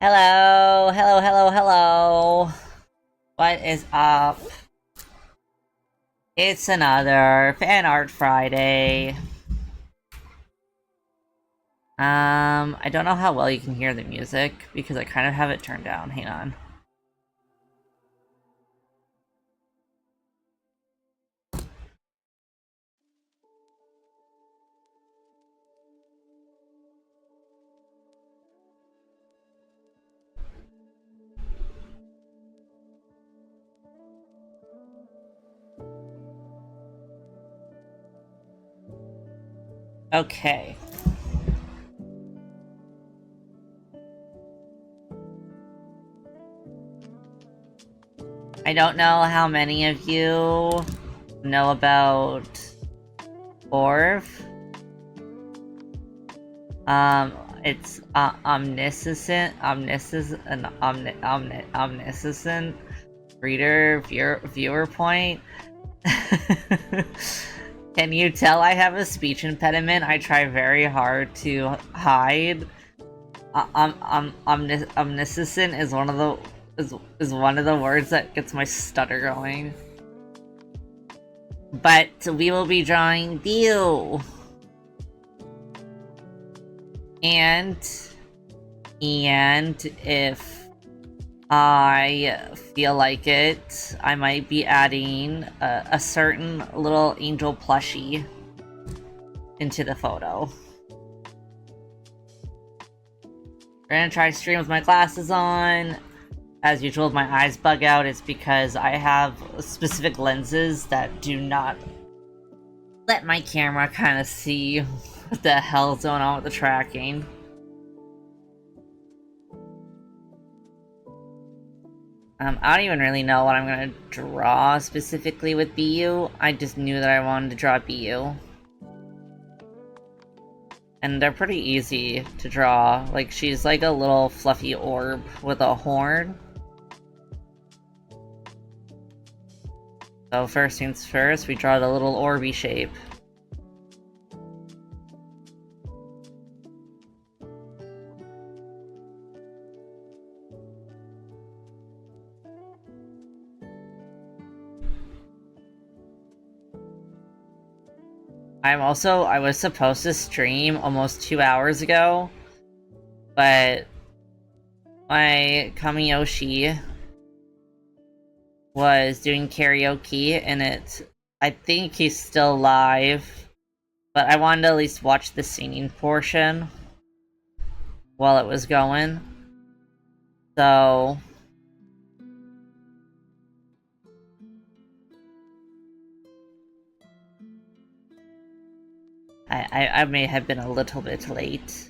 Hello, hello, hello, hello. What is up? It's another Fan Art Friday. I don't know how well you can hear the music because I kind of have it turned down. Hang on. Okay. I don't know how many of you know about Orv. It's omniscient viewer point. Can you tell I have a speech impediment? I try very hard to hide. Omniscient is one of the one of the words that gets my stutter going. But we will be drawing Biyoo. And if I feel like it, I might be adding a certain little angel plushie into the photo. We're gonna try to stream with my glasses on. As usual, if my eyes bug out, it's because I have specific lenses that do not let my camera kind of see what the hell's going on with the tracking. I don't even really know what I'm gonna draw specifically with Biyoo. I just knew that I wanted to draw Biyoo. And they're pretty easy to draw. Like, she's like a little fluffy orb with a horn. So first things first, we draw the little orby shape. I was supposed to stream almost 2 hours ago, but my Kamiyoshi was doing karaoke, and I think he's still live, but I wanted to at least watch the singing portion while it was going. So I may have been a little bit late.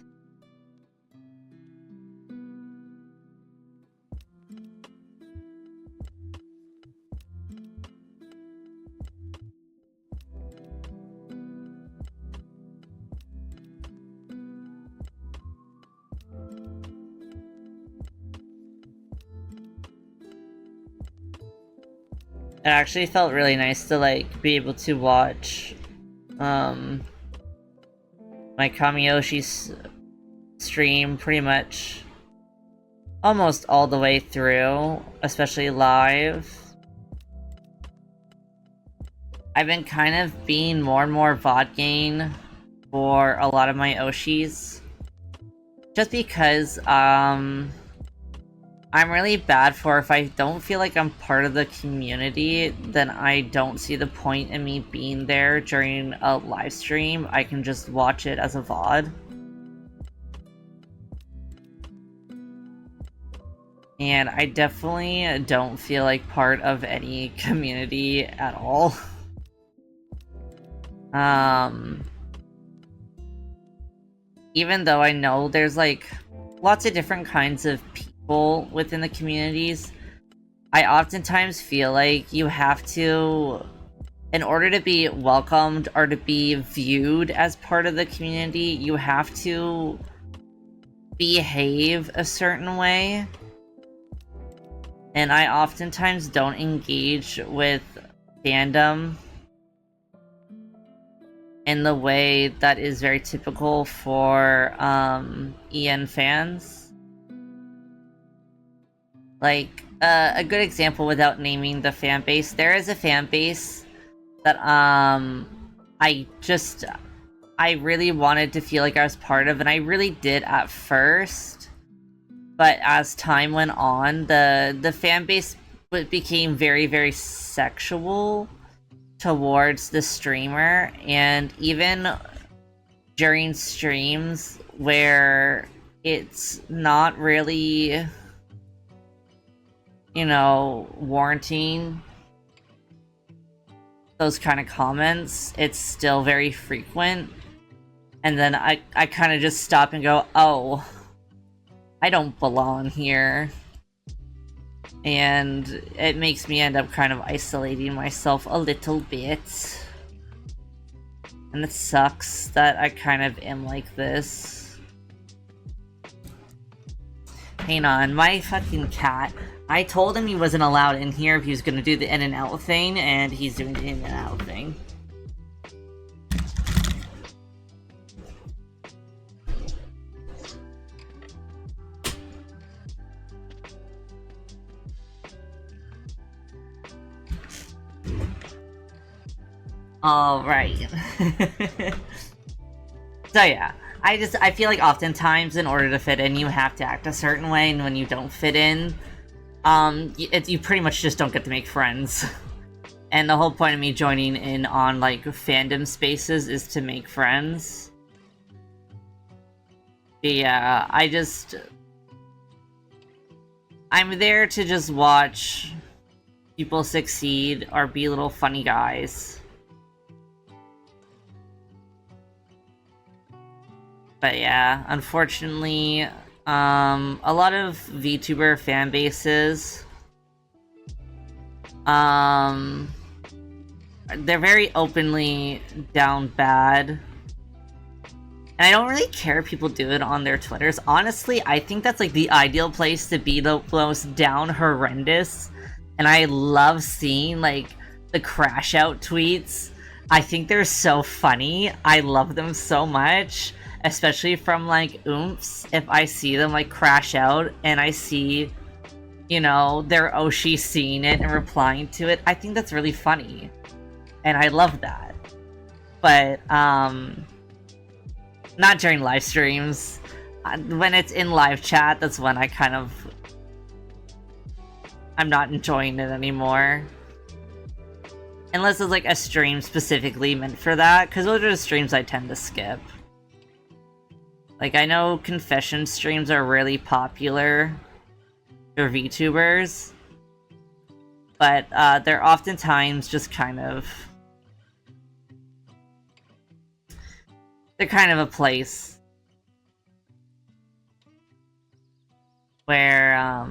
It actually felt really nice to, like, be able to watch, my Kamiyoshi's stream pretty much almost all the way through, especially live. I've been kind of being more and more VOD for a lot of my Oshis. Just because, I'm really bad for if I don't feel like I'm part of the community, then I don't see the point in me being there during a live stream. I can just watch it as a VOD. And I definitely don't feel like part of any community at all. Even though I know there's, like, lots of different kinds of people within the communities, I oftentimes feel like you have to, in order to be welcomed or to be viewed as part of the community, you have to behave a certain way. And I oftentimes don't engage with fandom in the way that is very typical for EN fans. Like, a good example without naming the fan base, there is a fan base that, I really wanted to feel like I was part of, and I really did at first. But as time went on, the fan base became very, very sexual towards the streamer, and even during streams where it's not really, you know, warranting those kind of comments, it's still very frequent. And then I kind of just stop and go, oh, I don't belong here. And it makes me end up kind of isolating myself a little bit. And it sucks that I kind of am like this. Hang on, my fucking cat. I told him he wasn't allowed in here if he was gonna do the in and out thing, and he's doing the in and out thing. Alright. So yeah, I feel like oftentimes in order to fit in, you have to act a certain way, and when you don't fit in, you pretty much just don't get to make friends. And the whole point of me joining in on, like, fandom spaces is to make friends. But yeah, I'm there to just watch people succeed or be little funny guys. But yeah, unfortunately, a lot of VTuber fan bases, they're very openly down bad. And I don't really care if people do it on their Twitters. Honestly, I think that's like the ideal place to be the most down horrendous. And I love seeing, like, the crash out tweets. I think they're so funny. I love them so much. Especially from, like, oomps. If I see them, like, crash out and I see, you know, their Oshi seeing it and replying to it, I think that's really funny. And I love that. But, not during live streams. When it's in live chat, that's when I'm not enjoying it anymore. Unless it's like a stream specifically meant for that, because those are the streams I tend to skip. Like, I know confession streams are really popular for VTubers, but they're oftentimes just kind of... They're kind of a place where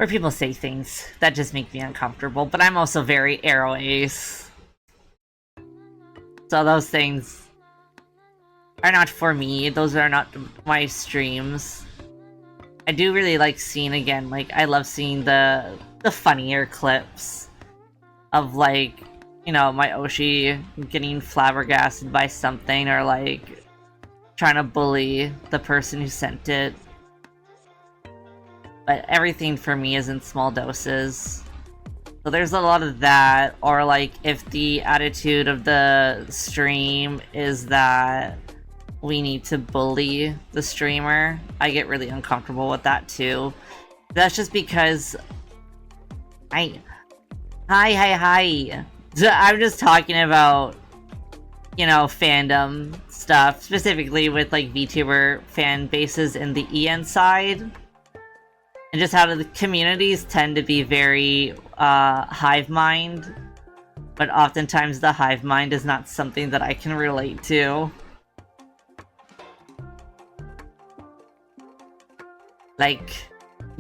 people say things that just make me uncomfortable, but I'm also very arrow ace. So those things are not for me. Those are not my streams. I do really like seeing, again, like, I love seeing the funnier clips of, like, you know, my Oshi getting flabbergasted by something, or, like, trying to bully the person who sent it. But everything for me is in small doses. So there's a lot of that, or, like, if the attitude of the stream is that we need to bully the streamer, I get really uncomfortable with that too. That's just because Hi. I'm just talking about, you know, fandom stuff, specifically with, like, VTuber fan bases in the EN side. And just how the communities tend to be very, hive mind. But oftentimes the hive mind is not something that I can relate to. Like,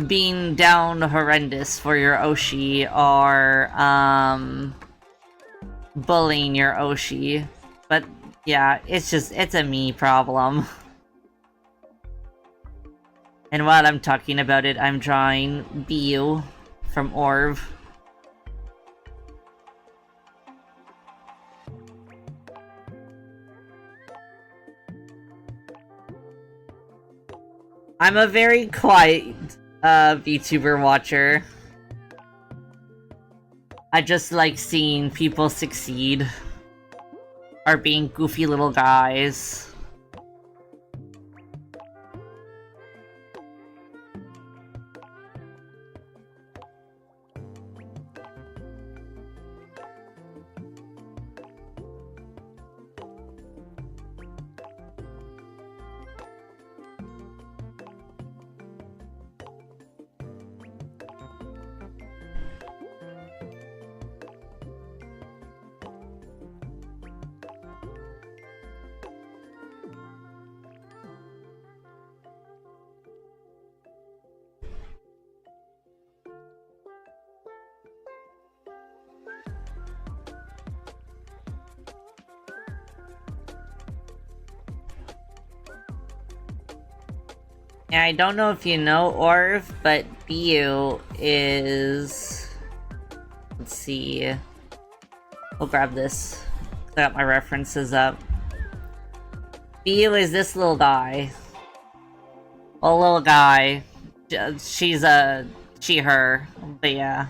being down horrendous for your Oshi, or, bullying your Oshi. But, yeah, it's a me problem. And while I'm talking about it, I'm drawing Biyoo from Orv. I'm a very quiet VTuber watcher. I just like seeing people succeed. Or being goofy little guys. Yeah, I don't know if you know Orv, but Biyoo is... Let's see... We'll grab this. I got my references up. Biyoo is this little guy. A little guy. She's a... she, her. But yeah.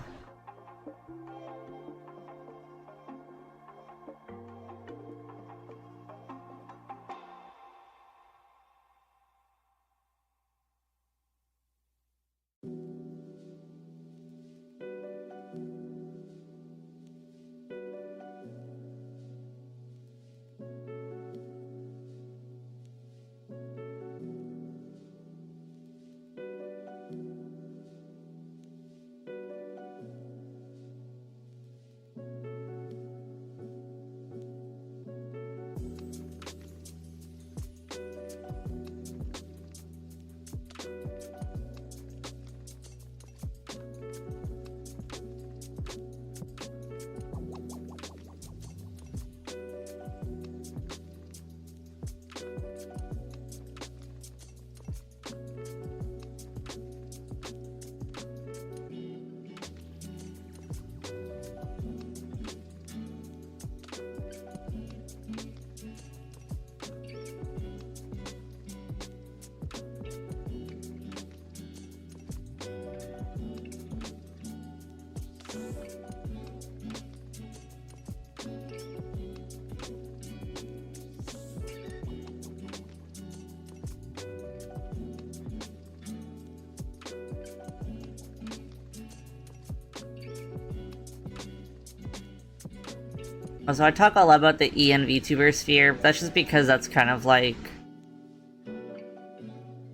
So I talk a lot about the E and VTuber sphere, but that's just because that's kind of like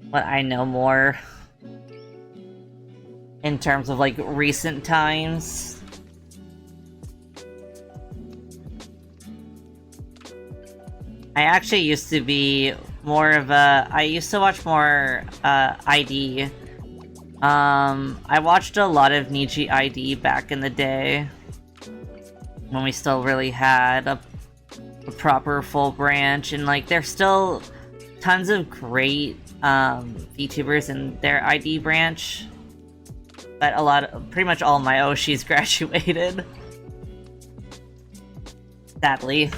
what I know more in terms of like recent times. I actually used to be more of a... I used to watch more ID. I watched a lot of Niji ID back in the day, when we still really had a proper full branch, and like there's still tons of great VTubers in their ID branch, but pretty much all my Oshis graduated, sadly.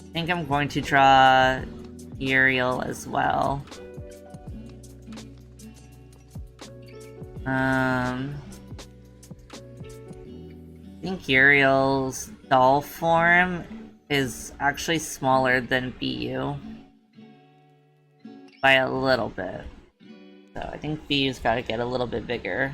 I think I'm going to draw Uriel as well. I think Uriel's doll form is actually smaller than Biyoo by a little bit. So I think Biyoo's gotta get a little bit bigger.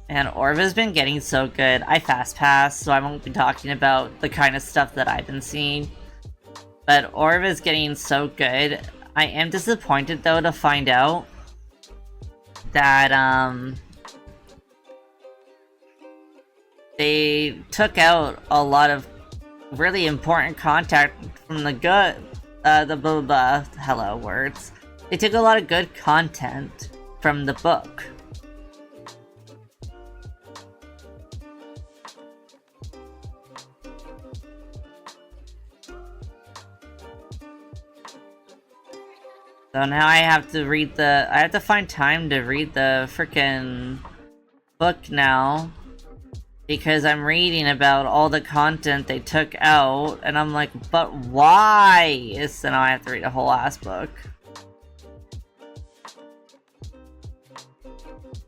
And Orv has been getting so good. I fast pass, so I won't be talking about the kind of stuff that I've been seeing. But Orv is getting so good. I am disappointed though to find out that they took out a lot of really important content from the hello words. They took a lot of good content from the book. So now I have to find time to read the frickin' book now. Because I'm reading about all the content they took out, and I'm like, but why? So now I have to read a whole ass book.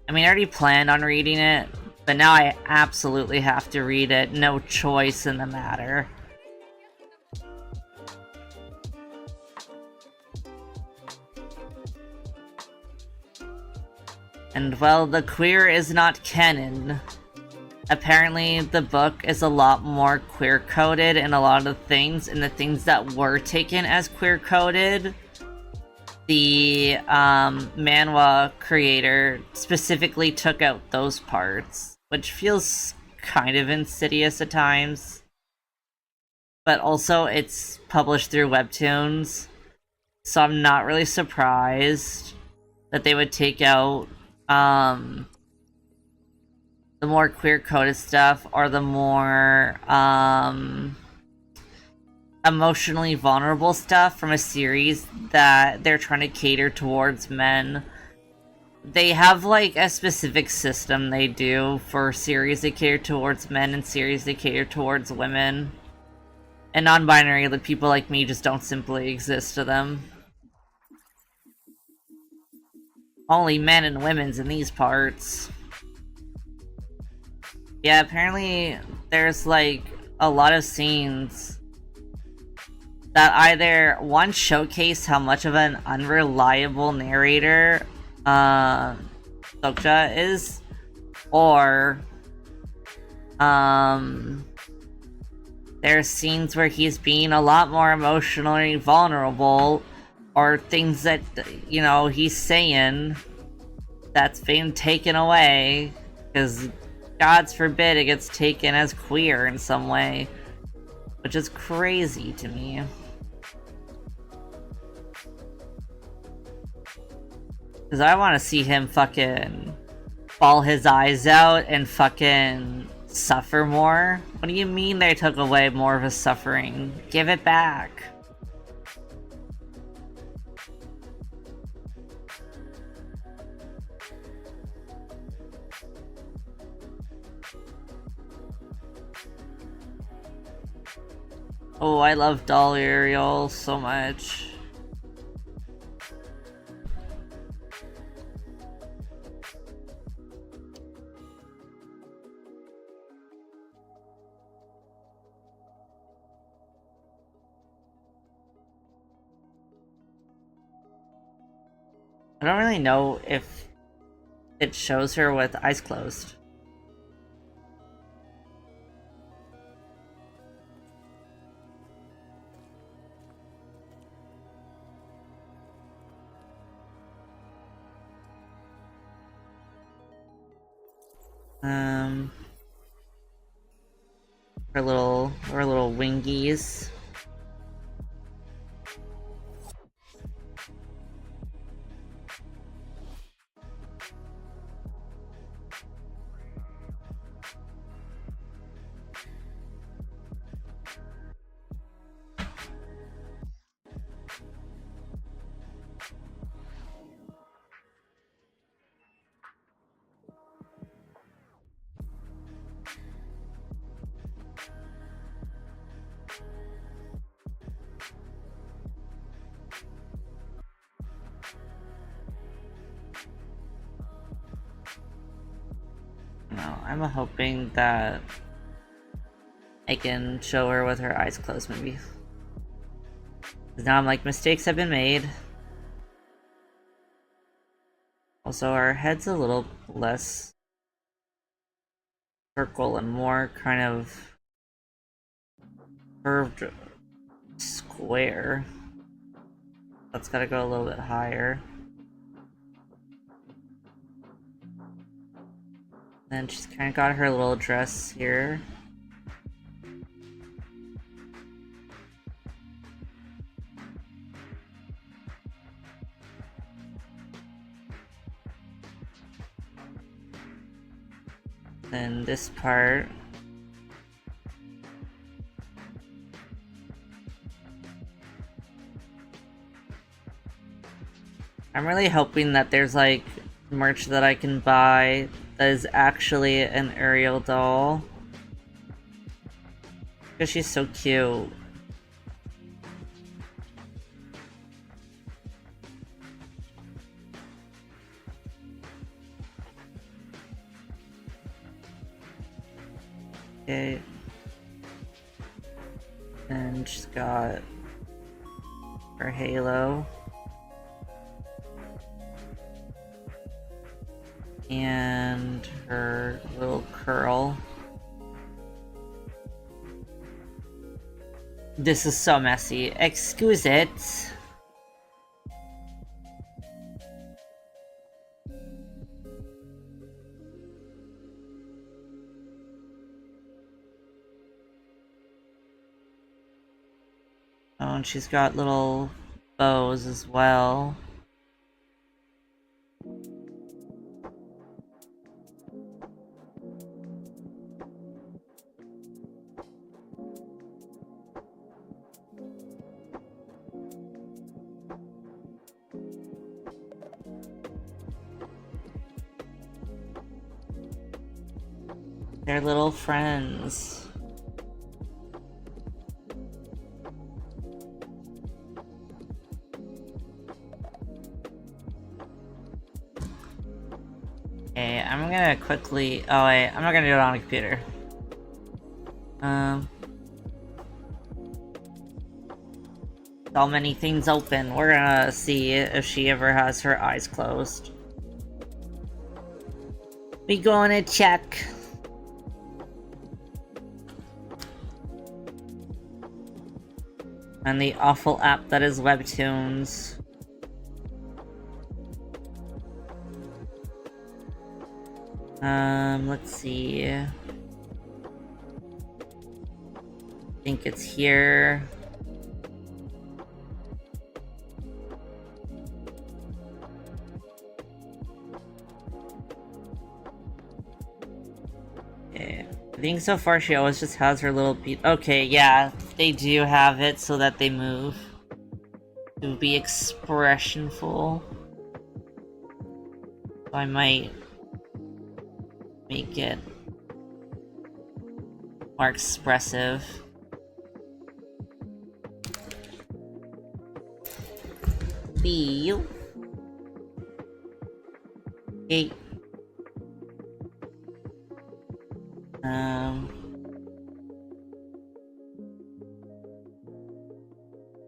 I mean, I already planned on reading it, but now I absolutely have to read it. No choice in the matter. And well, the queer is not canon. Apparently, the book is a lot more queer-coded in a lot of things, and the things that were taken as queer-coded, the manhwa creator specifically took out those parts, which feels kind of insidious at times. But also, it's published through webtoons, so I'm not really surprised that they would take out the more queer-coded stuff, or the more, emotionally vulnerable stuff from a series that they're trying to cater towards men. They have, like, a specific system they do for series that cater towards men and series that cater towards women. And non-binary, the people like me just don't simply exist to them. Only men and women's in these parts. Yeah, apparently there's, like, a lot of scenes that either, one, showcase how much of an unreliable narrator, Sokja is, or, there's scenes where he's being a lot more emotionally vulnerable, or things that, you know, he's saying that's being taken away, because God's forbid it gets taken as queer in some way, which is crazy to me. Because I want to see him fucking bawl his eyes out and fucking suffer more. What do you mean they took away more of his suffering? Give it back. Oh, I love Doll Ariel so much. I don't really know if it shows her with eyes closed. Her little wingies. No, I'm hoping that I can show her with her eyes closed, maybe. Because now I'm like, mistakes have been made. Also, our head's a little less circle and more kind of curved square. That's gotta go a little bit higher. Then she's kind of got her little dress here. Then this part. I'm really hoping that there's like merch that I can buy that is actually an Ariel doll. Because she's so cute. Okay. And she's got her halo. And her little curl. This is so messy. Excuse it. Oh, and she's got little bows as well. They're little friends. Okay, I'm gonna quickly... Oh wait, I'm not gonna do it on a computer. So many things open. We're gonna see if she ever has her eyes closed. We gonna check. And the awful app that is Webtoons. Let's see. I think it's here. Okay. I think so far she always just has her little piece. Okay, yeah, they do have it so that they move. To be expressionful. So I might make it more expressive. Biyoo. Hey.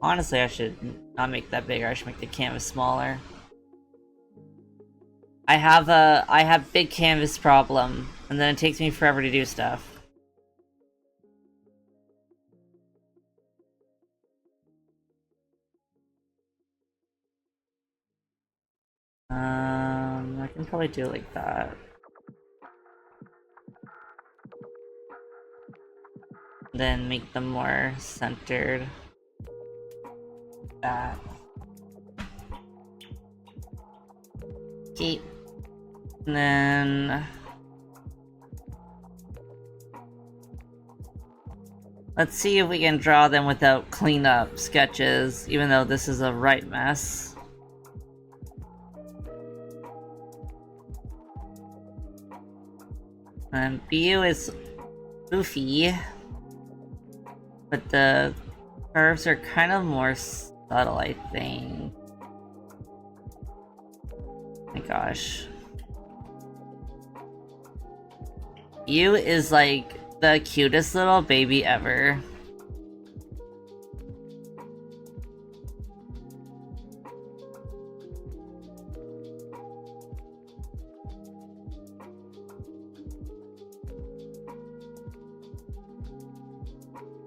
Honestly, I should not make that bigger. I should make the canvas smaller. I have big canvas problem, and then it takes me forever to do stuff. I can probably do it like that. Then make them more centered. That. Okay. And then... let's see if we can draw them without cleanup sketches, even though this is a right mess. And Biyoo is goofy, but the curves are kind of more subtle, I think. Oh my gosh. Biyoo is like the cutest little baby ever.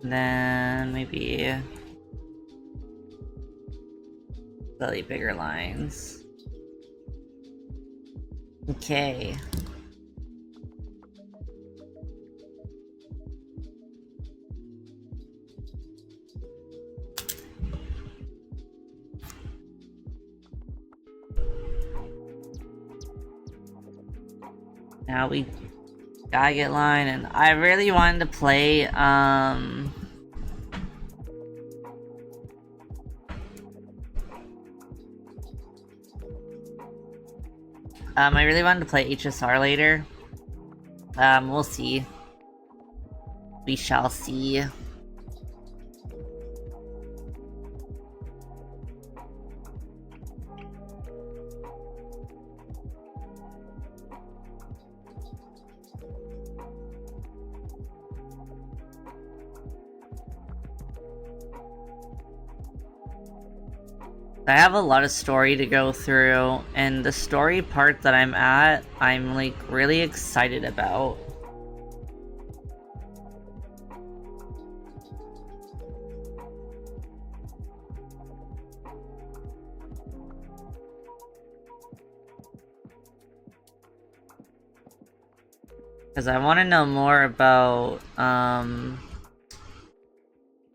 Then maybe slightly bigger lines. Okay. Now we Gotta get line, and I really wanted to play, I really wanted to play HSR later. We'll see. We shall see. I have a lot of story to go through, and the story part that I'm at, I'm like really excited about. Because I want to know more about,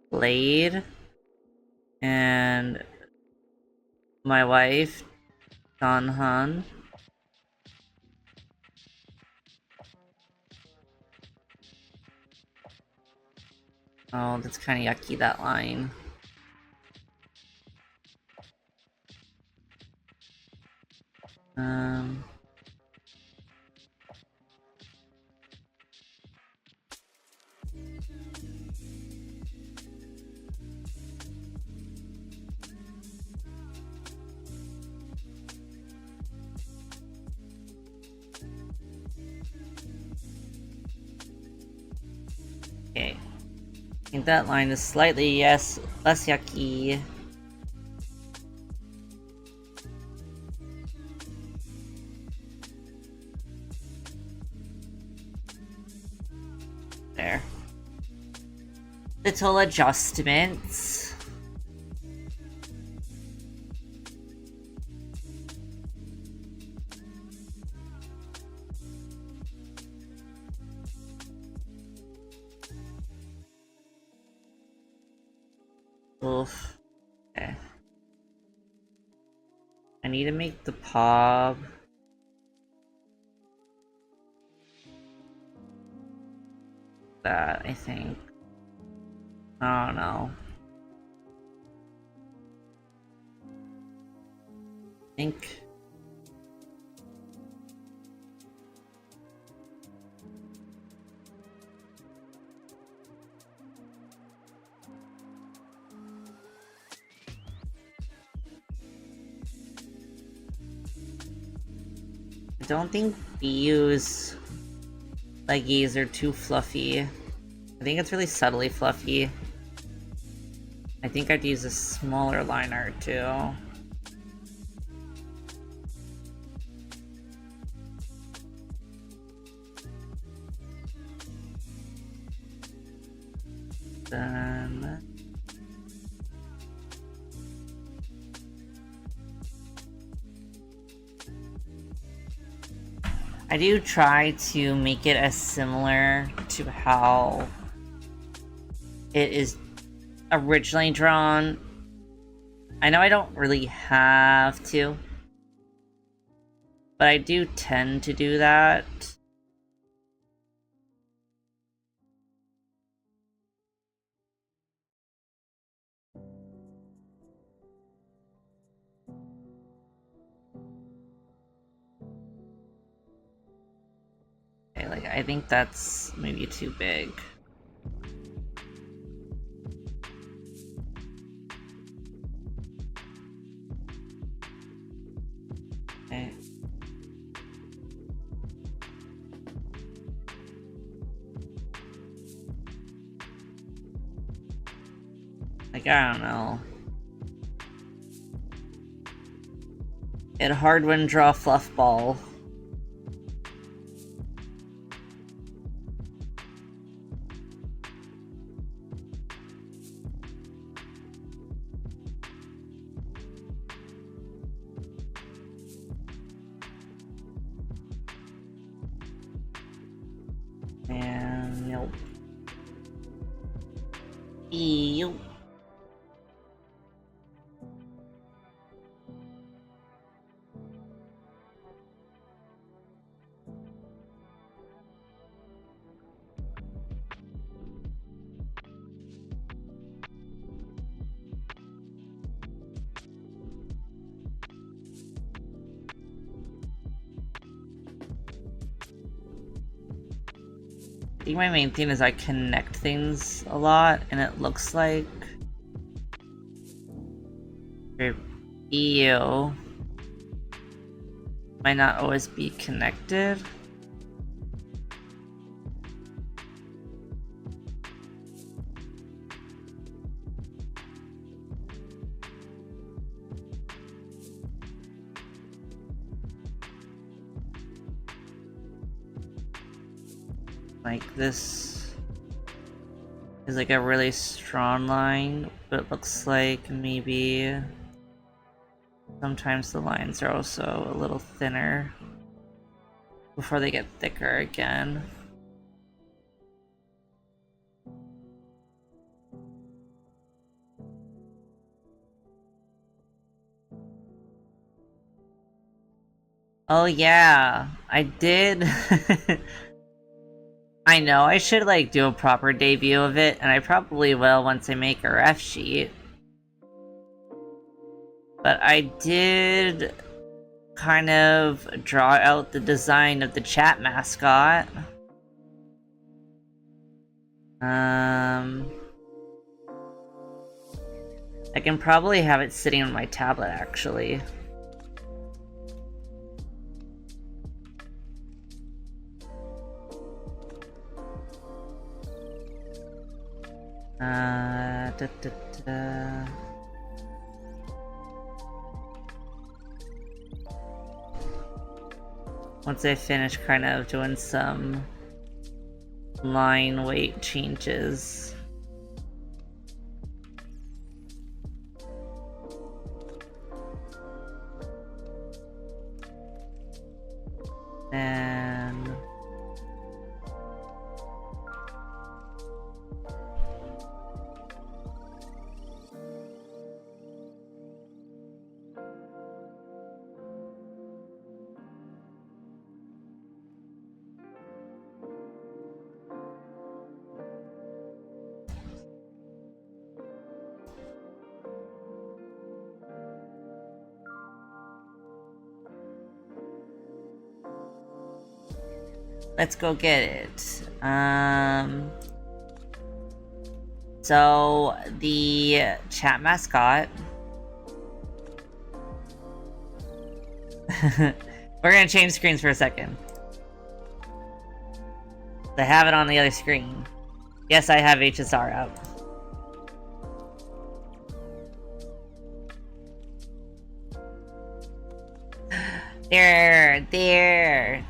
Blade and my wife, Don Han. Oh, that's kind of yucky, that line. Okay. I think that line is slightly, yes, less yucky. There. Little adjustments. Oof. Okay. I need to make the pop. That, I think. I don't know. I think. I don't think Biyoo's leggies are too fluffy. I think it's really subtly fluffy. I think I'd use a smaller line art too. Then I do try to make it as similar to how it is originally drawn. I know I don't really have to, but I do tend to do that. Okay, like, I think that's maybe too big. Okay. Like, I don't know. It hard when draw fluff ball. And nope. Ew. think my main thing is I connect things a lot, and it looks like your Biyoo might not always be connected. Like this is like a really strong line, but it looks like maybe sometimes the lines are also a little thinner before they get thicker again. Oh yeah, I did. I know I should like do a proper debut of it, and I probably will once I make a ref sheet. But I did kind of draw out the design of the chat mascot. I can probably have it sitting on my tablet actually. Once I finish kind of doing some line weight changes. And let's go get it. So the chat mascot. We're gonna change screens for a second. I have it on the other screen. Yes, I have HSR up.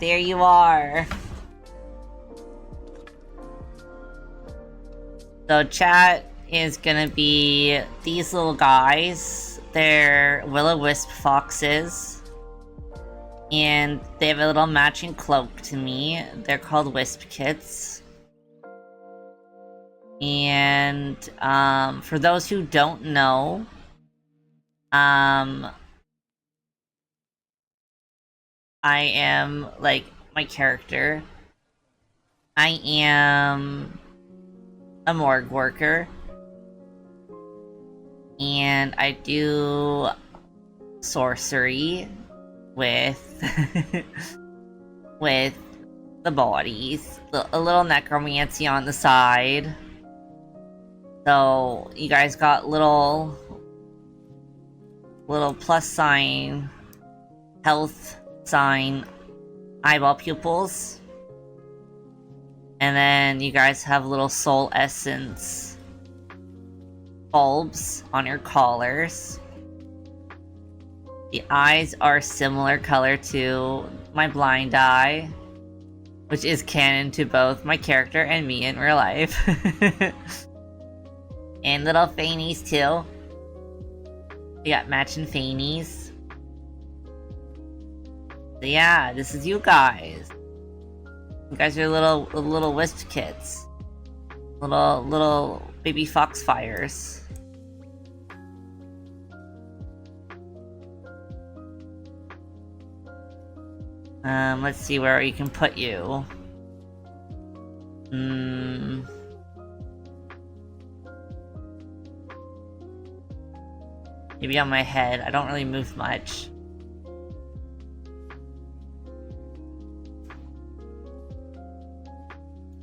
There you are. So chat is gonna be these little guys. They're will-o-wisp foxes. And they have a little matching cloak to me. They're called Wisp Kits. And for those who don't know, I am, like, my character. I am a morgue worker. And I do sorcery with with the bodies. A little necromancy on the side. So you guys got little plus sign, health sign, eyeball pupils. And then you guys have little soul essence bulbs on your collars. The eyes are similar color to my blind eye, which is canon to both my character and me in real life. And little fannies too. We got matching fannies. So yeah, this is you guys. You guys are little wisp kits. Little baby foxfires. Let's see where we can put you. Maybe on my head. I don't really move much.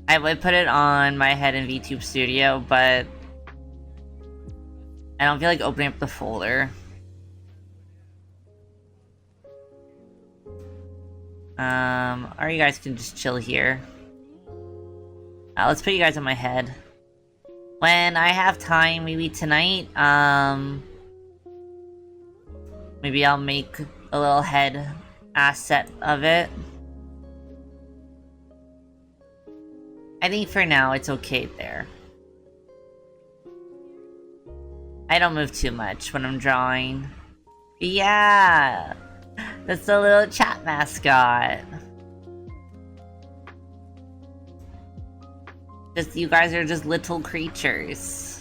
I would put it on my head in VTube Studio, but I don't feel like opening up the folder. Or you guys can just chill here. Let's put you guys on my head. When I have time, maybe tonight, maybe I'll make a little head asset of it. I think for now, it's okay there. I don't move too much when I'm drawing. Yeah! That's the little chat mascot. Just, you guys are just little creatures.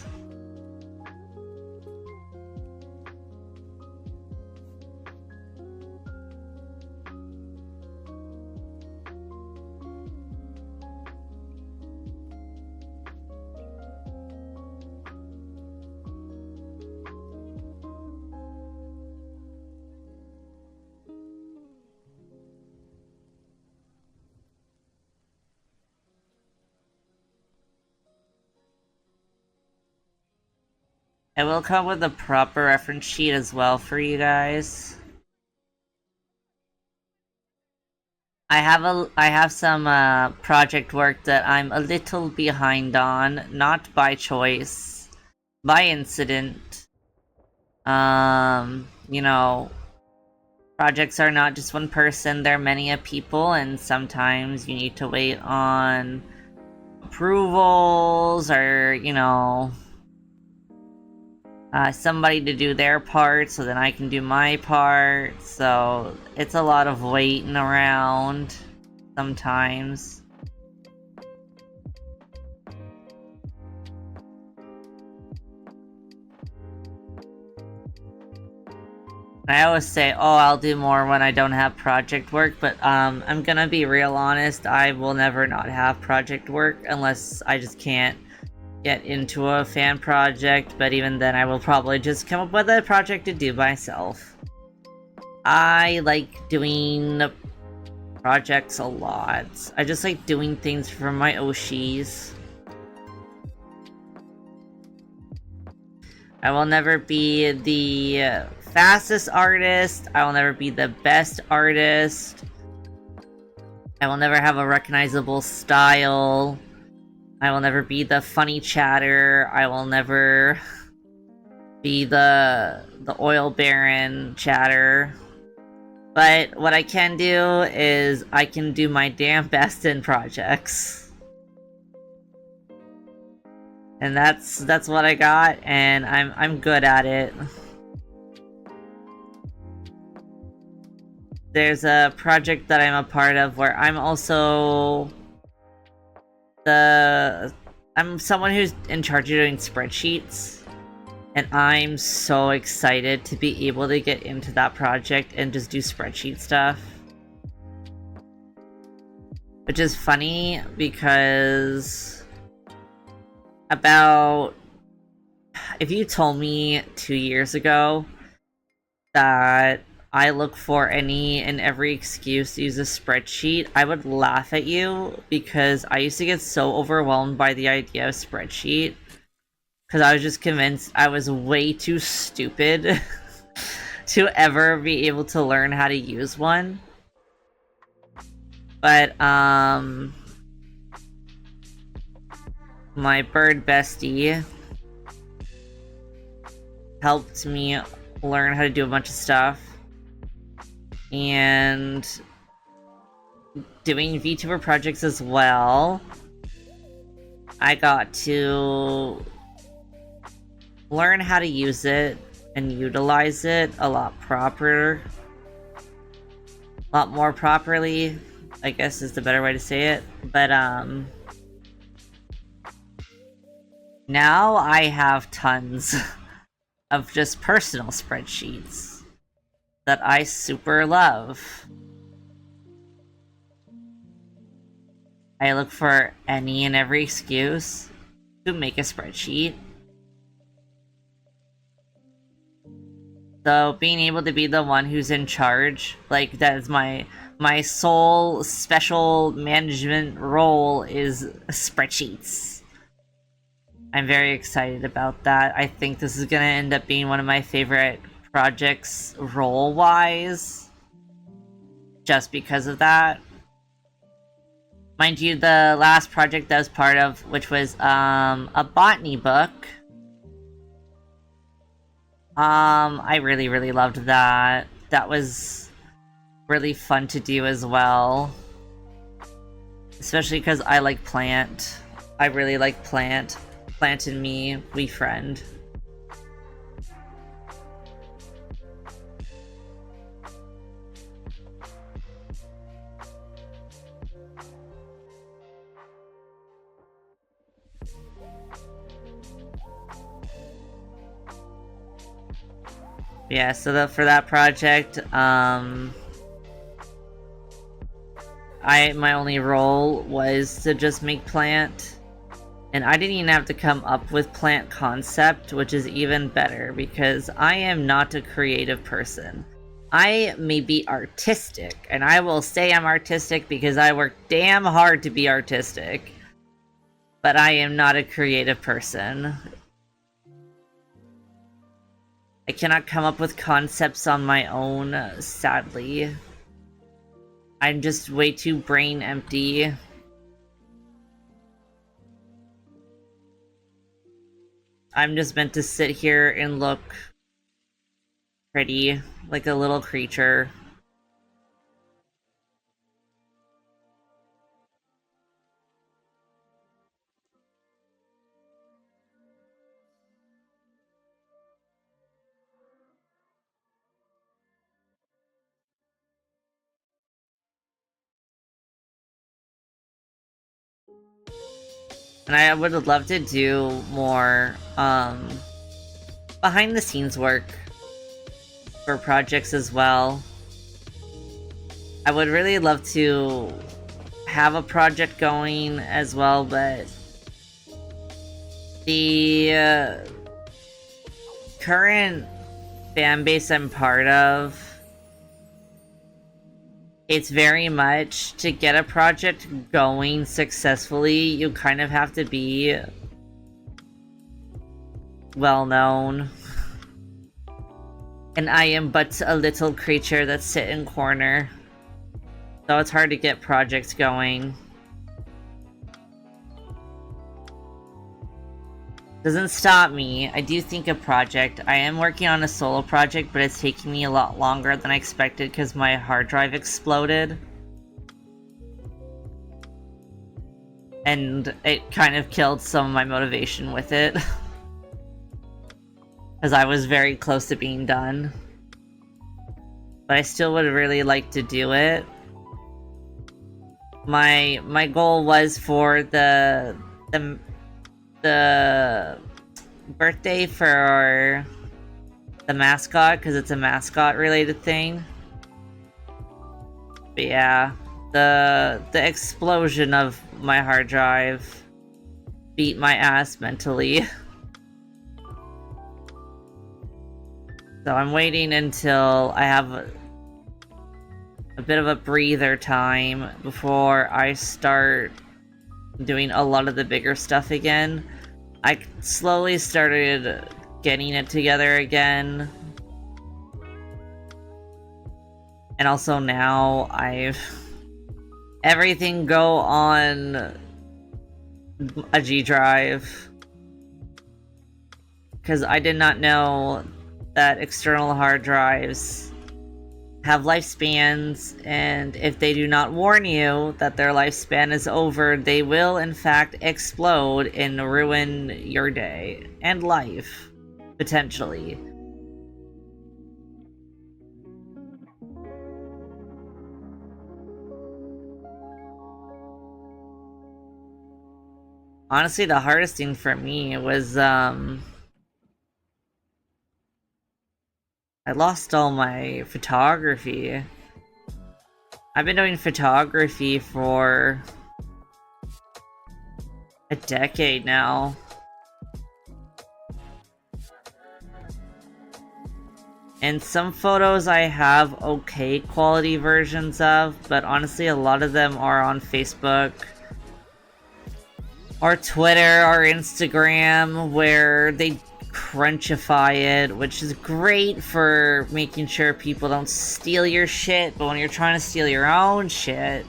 I will come with a proper reference sheet as well for you guys. I have some project work that I'm a little behind on, not by choice, by incident. You know, projects are not just one person, they're many a people, and sometimes you need to wait on approvals or, you know, somebody to do their part so then I can do my part, so it's a lot of waiting around sometimes. I always say, oh, I'll do more when I don't have project work, but I'm gonna be real honest, I will never not have project work unless I just can't get into a fan project, but even then I will probably just come up with a project to do myself. I like doing projects a lot. I just like doing things for my Oshis. I will never be the fastest artist. I will never be the best artist. I will never have a recognizable style. I will never be the funny chatter. I will never be the oil baron chatter. But what I can do is I can do my damn best in projects. And that's what I got, and I'm good at it. There's a project that I'm a part of where I'm also I'm someone who's in charge of doing spreadsheets, and I'm so excited to be able to get into that project and just do spreadsheet stuff. Which is funny because if you told me 2 years ago that I look for any and every excuse to use a spreadsheet, I would laugh at you because I used to get so overwhelmed by the idea of spreadsheet because I was just convinced I was way too stupid to ever be able to learn how to use one. But, my bird bestie helped me learn how to do a bunch of stuff. And doing VTuber projects as well, I got to learn how to use it and utilize it a lot more properly, I guess is the better way to say it. But now I have tons of just personal spreadsheets that I super love. I look for any and every excuse to make a spreadsheet. So being able to be the one who's in charge, like, that is my sole special management role is spreadsheets. I'm very excited about that. I think this is gonna end up being one of my favorite projects role-wise, just because of that. Mind you, the last project that I was part of, which was a botany book, I really, really loved that. That was really fun to do as well. Especially because I like plant. I really like plant. Plant and me, we friend. Yeah, so for that project, my only role was to just make plant. And I didn't even have to come up with plant concept, which is even better, because I am not a creative person. I may be artistic, and I will say I'm artistic because I work damn hard to be artistic. But I am not a creative person. I cannot come up with concepts on my own, sadly. I'm just way too brain empty. I'm just meant to sit here and look pretty, like a little creature. And I would love to do more, behind the scenes work for projects as well. I would really love to have a project going as well, but the current fan base I'm part of, it's very much to get a project going successfully, you kind of have to be well known. And I am but a little creature that sit in corner. So it's hard to get projects going. Doesn't stop me. I do think a project. I am working on a solo project, but it's taking me a lot longer than I expected because my hard drive exploded. And it kind of killed some of my motivation with it. Because I was very close to being done. But I still would really like to do it. My goal was for the birthday for the mascot, because it's a mascot related thing. But yeah, the explosion of my hard drive beat my ass mentally. So I'm waiting until I have a bit of a breather time before I start doing a lot of the bigger stuff again. I slowly started getting it together again. And also now I've everything go on a G drive. Because I did not know that external hard drives have lifespans, and if they do not warn you that their lifespan is over, they will in fact explode and ruin your day and life, potentially. Honestly, the hardest thing for me was, I lost all my photography. I've been doing photography for a decade now. And some photos I have okay quality versions of, but honestly a lot of them are on Facebook or Twitter or Instagram where they crunchify it, which is great for making sure people don't steal your shit, but when you're trying to steal your own shit,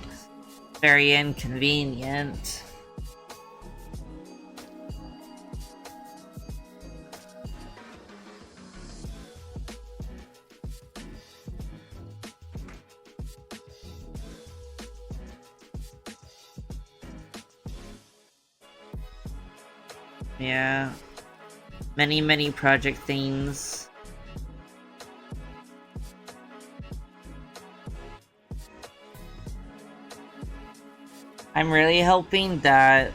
very inconvenient. Yeah. Many project themes. I'm really hoping that,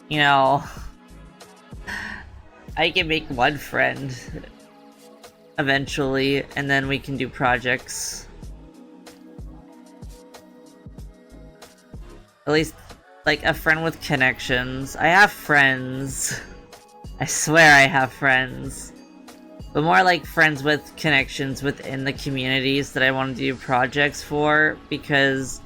you know, I can make one friend eventually, and then we can do projects. At least, like, a friend with connections. I have friends. I swear I have friends. But more like friends with connections within the communities that I want to do projects for, because,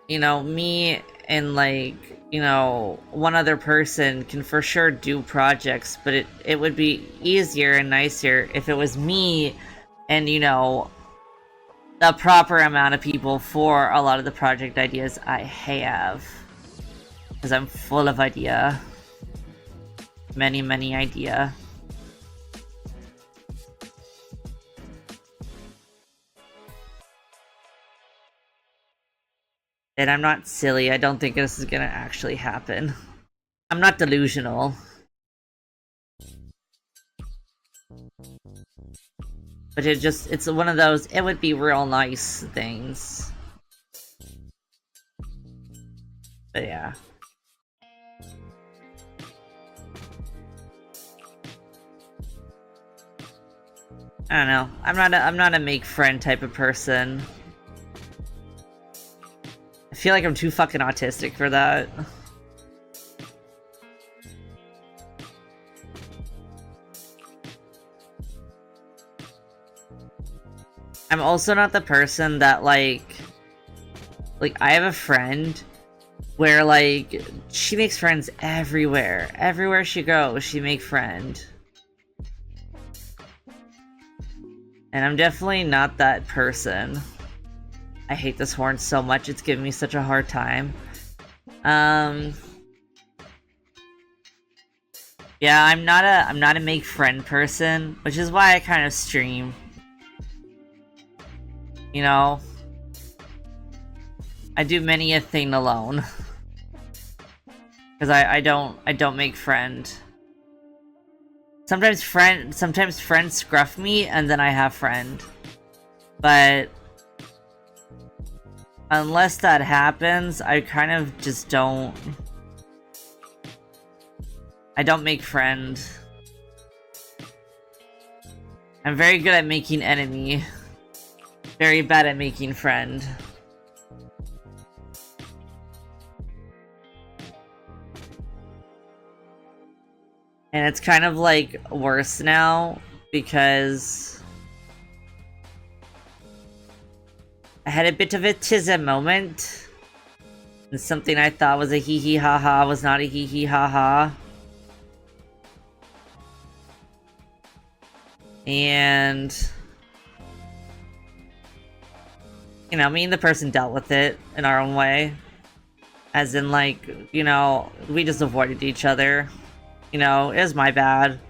you know, me and, like, you know, one other person can for sure do projects, but it would be easier and nicer if it was me and, you know, the proper amount of people for a lot of the project ideas I have. Because I'm full of idea. Many idea. And I'm not silly, I don't think this is gonna actually happen. I'm not delusional. But it's one of those, it would be real nice things. But yeah. I don't know. I'm not a make friend type of person. I feel like I'm too fucking autistic for that. I'm also not the person that, like, I have a friend where, like, she makes friends everywhere. Everywhere she goes, she makes friends. And I'm definitely not that person. I hate this horn so much, it's giving me such a hard time. Yeah, I'm not a make friend person, which is why I kind of stream. You know? I do many a thing alone. Because I don't make friend. Sometimes friends scruff me and then I have friend. But unless that happens, I kind of just don't. I don't make friend. I'm very good at making enemy. Very bad at making friend. And it's kind of like worse now because I had a bit of a tism moment. And something I thought was a hee hee ha ha was not a hee hee ha ha. And, you know, me and the person dealt with it in our own way. As in, like, you know, we just avoided each other. You know, it was my bad.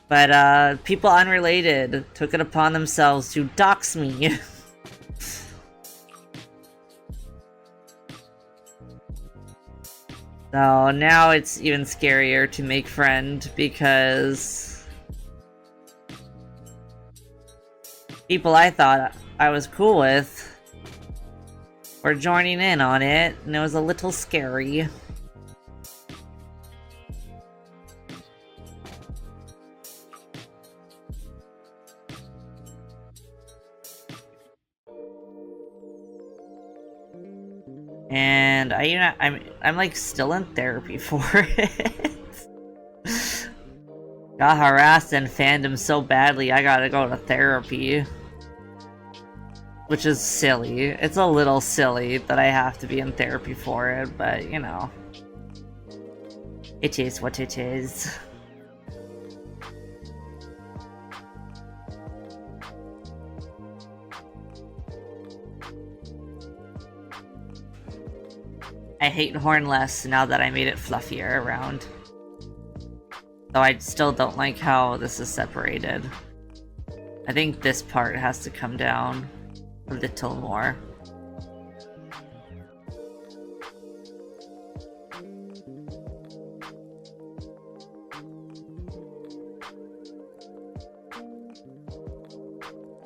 But, people unrelated took it upon themselves to dox me. So now it's even scarier to make friend because people I thought I was cool with were joining in on it, and it was a little scary. And I'm like still in therapy for it. Got harassed in fandom so badly I gotta go to therapy. Which is silly. It's a little silly that I have to be in therapy for it, but you know. It is what it is. I hate horn less now that I made it fluffier around. Though I still don't like how this is separated. I think this part has to come down a little more.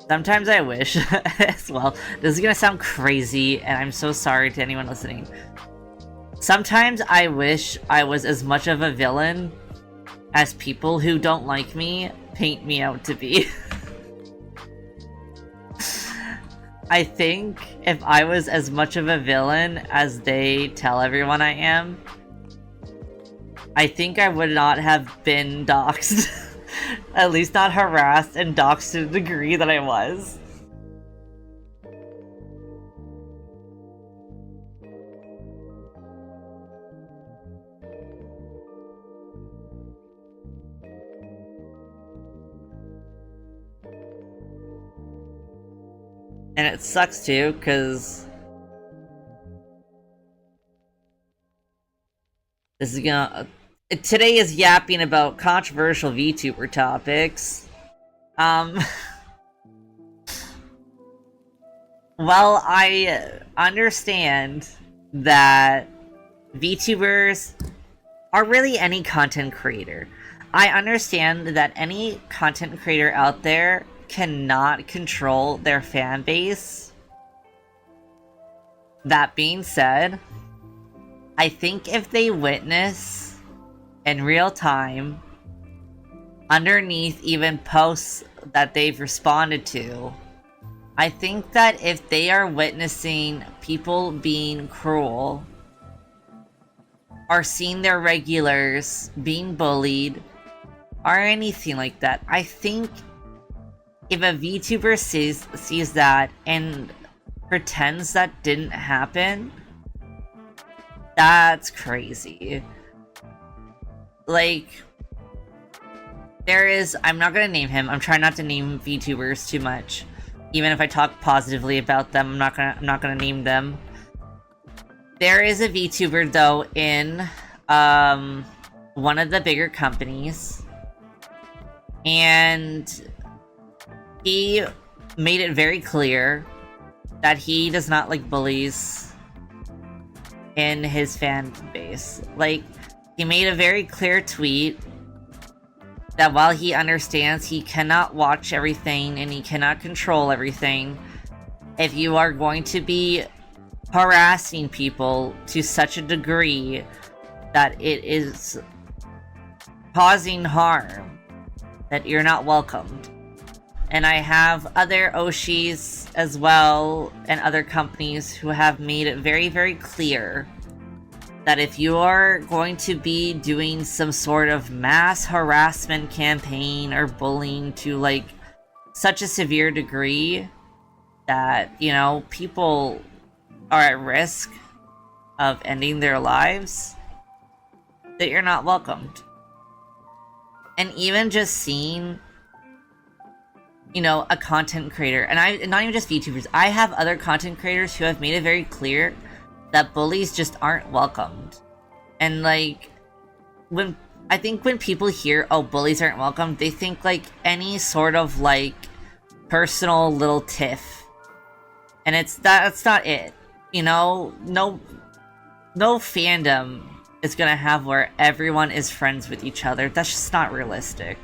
Sometimes I wish as well. This is gonna sound crazy, and I'm so sorry to anyone listening. Sometimes I wish I was as much of a villain as people who don't like me paint me out to be. I think if I was as much of a villain as they tell everyone I am, I think I would not have been doxxed. At least not harassed and doxxed to the degree that I was. And it sucks too, because this is gonna... Today is yapping about controversial VTuber topics. Well, I understand that VTubers are really any content creator. I understand that any content creator out there cannot control their fan base. That being said, I think if they witness in real time, underneath even posts that they've responded to, I think that if they are witnessing people being cruel, or seeing their regulars being bullied, or anything like that, I think if a VTuber sees that and pretends that didn't happen, that's crazy. Like, there is... I'm not gonna name him. I'm trying not to name VTubers too much. Even if I talk positively about them, I'm not gonna name them. There is a VTuber, though, in one of the bigger companies. And he made it very clear that he does not like bullies in his fan base. Like, he made a very clear tweet that while he understands he cannot watch everything and he cannot control everything, if you are going to be harassing people to such a degree that it is causing harm, that you're not welcomed. And I have other Oshis as well, and other companies who have made it very, very clear that if you are going to be doing some sort of mass harassment campaign or bullying to, like, such a severe degree that, you know, people are at risk of ending their lives, that you're not welcomed. And even just seeing, you know, a content creator, and not even just VTubers, I have other content creators who have made it very clear that bullies just aren't welcomed. And, like, I think when people hear, oh, bullies aren't welcomed, they think, like, any sort of, like, personal little tiff. And that's not it. You know, no fandom is gonna have where everyone is friends with each other. That's just not realistic.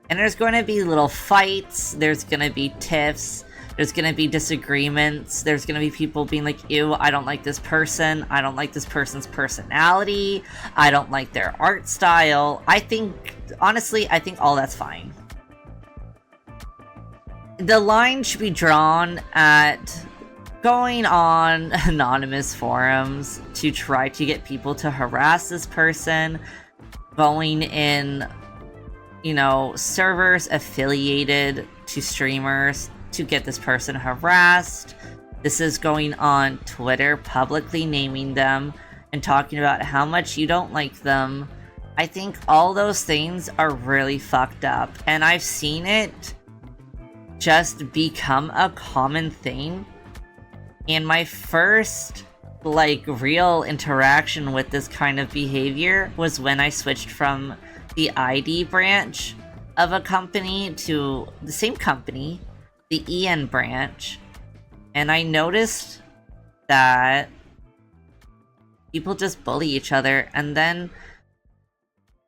And there's going to be little fights, there's gonna be tiffs, there's gonna be disagreements, there's gonna be people being like, ew, I don't like this person, I don't like this person's personality, I don't like their art style. I think, honestly, I think all that's fine. The line should be drawn at going on anonymous forums to try to get people to harass this person, going in, you know, servers affiliated to streamers to get this person harassed. This is going on Twitter, publicly naming them and talking about how much you don't like them. I think all those things are really fucked up, and I've seen it just become a common thing. And my first, like, real interaction with this kind of behavior was when I switched from the ID branch of a company to the same company, the EN branch, and I noticed that people just bully each other. And then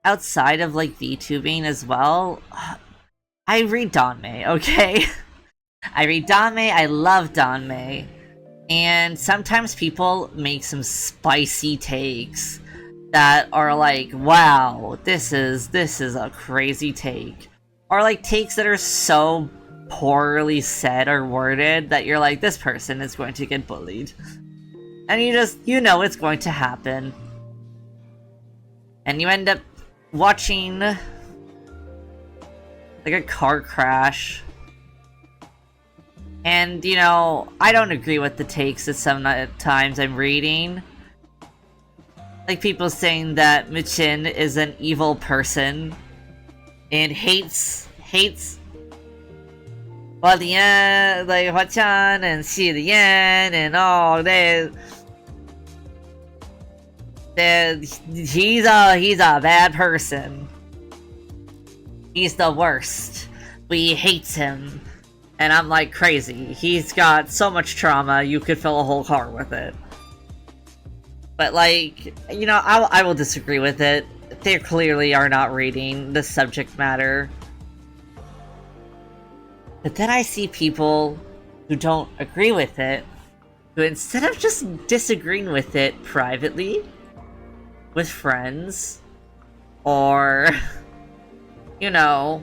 outside of like VTubing as well, I read Danmei, okay? I read Danmei, I love Danmei, and sometimes people make some spicy takes that are like, wow, this is a crazy take. Or like takes that are so poorly said or worded that you're like, this person is going to get bullied. And you know it's going to happen. And you end up watching like a car crash. And, you know, I don't agree with the takes that sometimes I'm reading. Like people saying that Muchin is an evil person and hates well, the end, like Hwa-chan and Xi the Yan and all that. He's a bad person. He's the worst. We hate him. And I'm like, crazy. He's got so much trauma, you could fill a whole car with it. But like, you know, I will disagree with it. They clearly are not reading the subject matter. But then I see people who don't agree with it, who instead of just disagreeing with it privately, with friends, or, you know,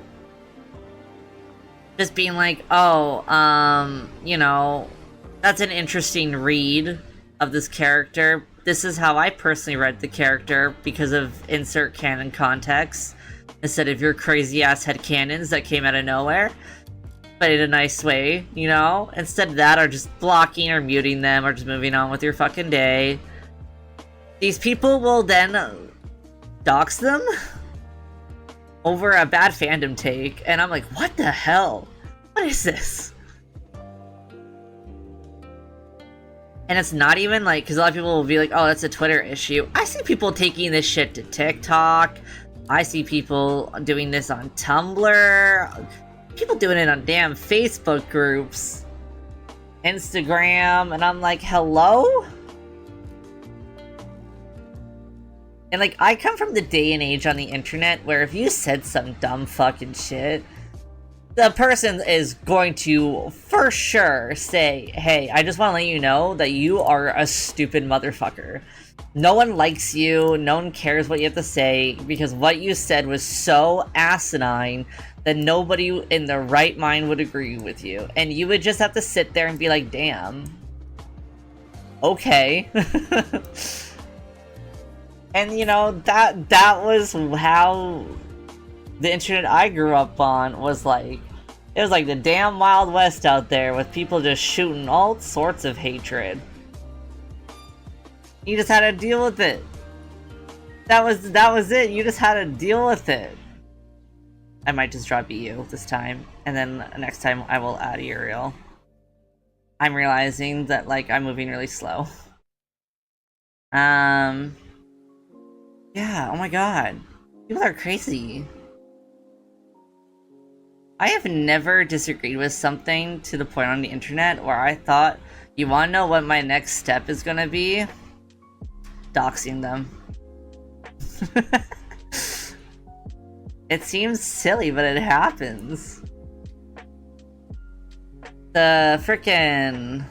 just being like, oh, you know, that's an interesting read of this character. This is how I personally read the character because of insert canon context, instead of your crazy-ass headcanons that came out of nowhere. But in a nice way, you know? Instead of that, or just blocking or muting them, or just moving on with your fucking day. These people will then dox them over a bad fandom take, and I'm like, what the hell? What is this? And it's not even like, because a lot of people will be like, oh, that's a Twitter issue. I see people taking this shit to TikTok. I see people doing this on Tumblr. People doing it on damn Facebook groups. Instagram. And I'm like, hello? And like, I come from the day and age on the internet where if you said some dumb fucking shit, the person is going to, for sure, say, hey, I just want to let you know that you are a stupid motherfucker. No one likes you, no one cares what you have to say, because what you said was so asinine that nobody in their right mind would agree with you. And you would just have to sit there and be like, damn. Okay. And, you know, that was how the internet I grew up on was like. It was like the damn Wild West out there with people just shooting all sorts of hatred. You just had to deal with it. That was it. You just had to deal with it. I might just draw Biyoo this time, and then next time I will add Uriel. I'm realizing that like I'm moving really slow. Yeah, oh my god. People are crazy. I have never disagreed with something to the point on the internet where I thought, you wanna know what my next step is gonna be? Doxing them. It seems silly, but it happens. The frickin'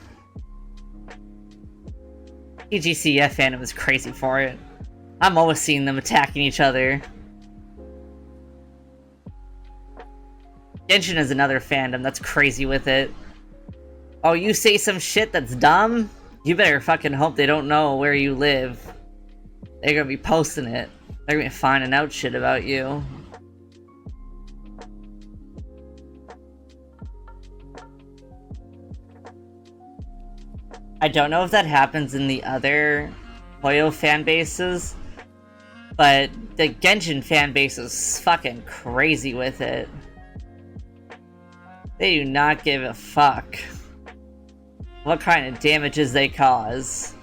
TGCF fandom is crazy for it. I'm always seeing them attacking each other. Genshin is another fandom that's crazy with it. Oh, you say some shit that's dumb? You better fucking hope they don't know where you live. They're gonna be posting it. They're gonna be finding out shit about you. I don't know if that happens in the other Hoyo fan bases, but the Genshin fan base is fucking crazy with it. They do not give a fuck what kind of damages they cause.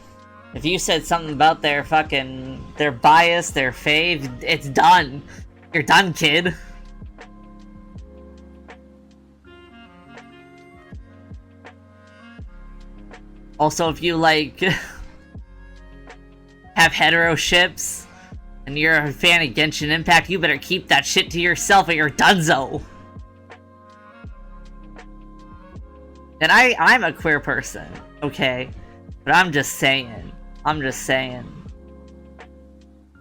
If you said something about their bias, their fave, it's done. You're done, kid. Also, if you, like, have hetero ships, and you're a fan of Genshin Impact, you better keep that shit to yourself or you're donezo. And I'm a queer person, okay? But I'm just saying.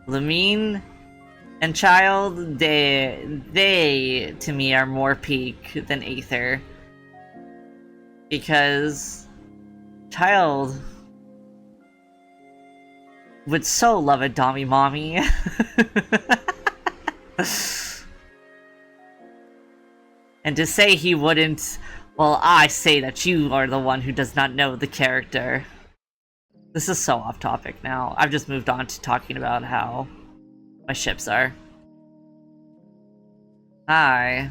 Lamine and Child, they to me are more peak than Aether. Because Child would so love a Dommy Mommy. And to say he wouldn't, well, I say that you are the one who does not know the character. This is so off topic now. I've just moved on to talking about how my ships are. Hi.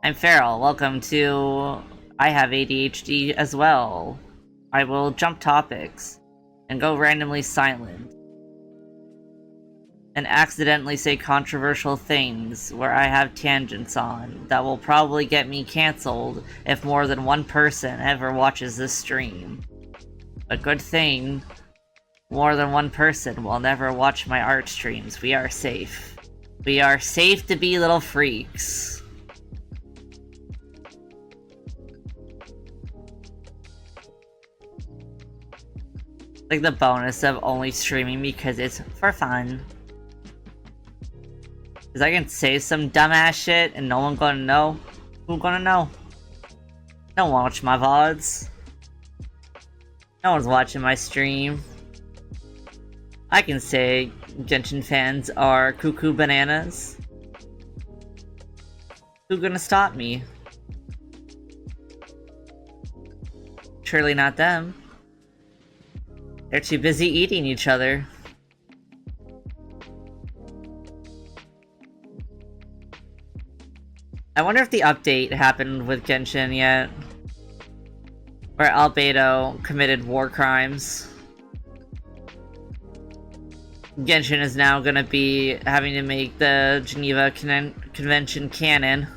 I'm Feral. Welcome to I Have ADHD as well. I will jump topics and go randomly silent and accidentally say controversial things where I have tangents on that will probably get me cancelled if more than one person ever watches this stream. But good thing, more than one person will never watch my art streams. We are safe. We are safe to be little freaks. Like the bonus of only streaming because it's for fun. Because I can say some dumbass shit and no one gonna know. Who gonna know? Don't watch my VODs. No one's watching my stream. I can say Genshin fans are cuckoo bananas. Who's gonna stop me? Surely not them. They're too busy eating each other. I wonder if the update happened with Genshin yet. Where Albedo committed war crimes. Genshin is now gonna be having to make the Geneva Convention canon.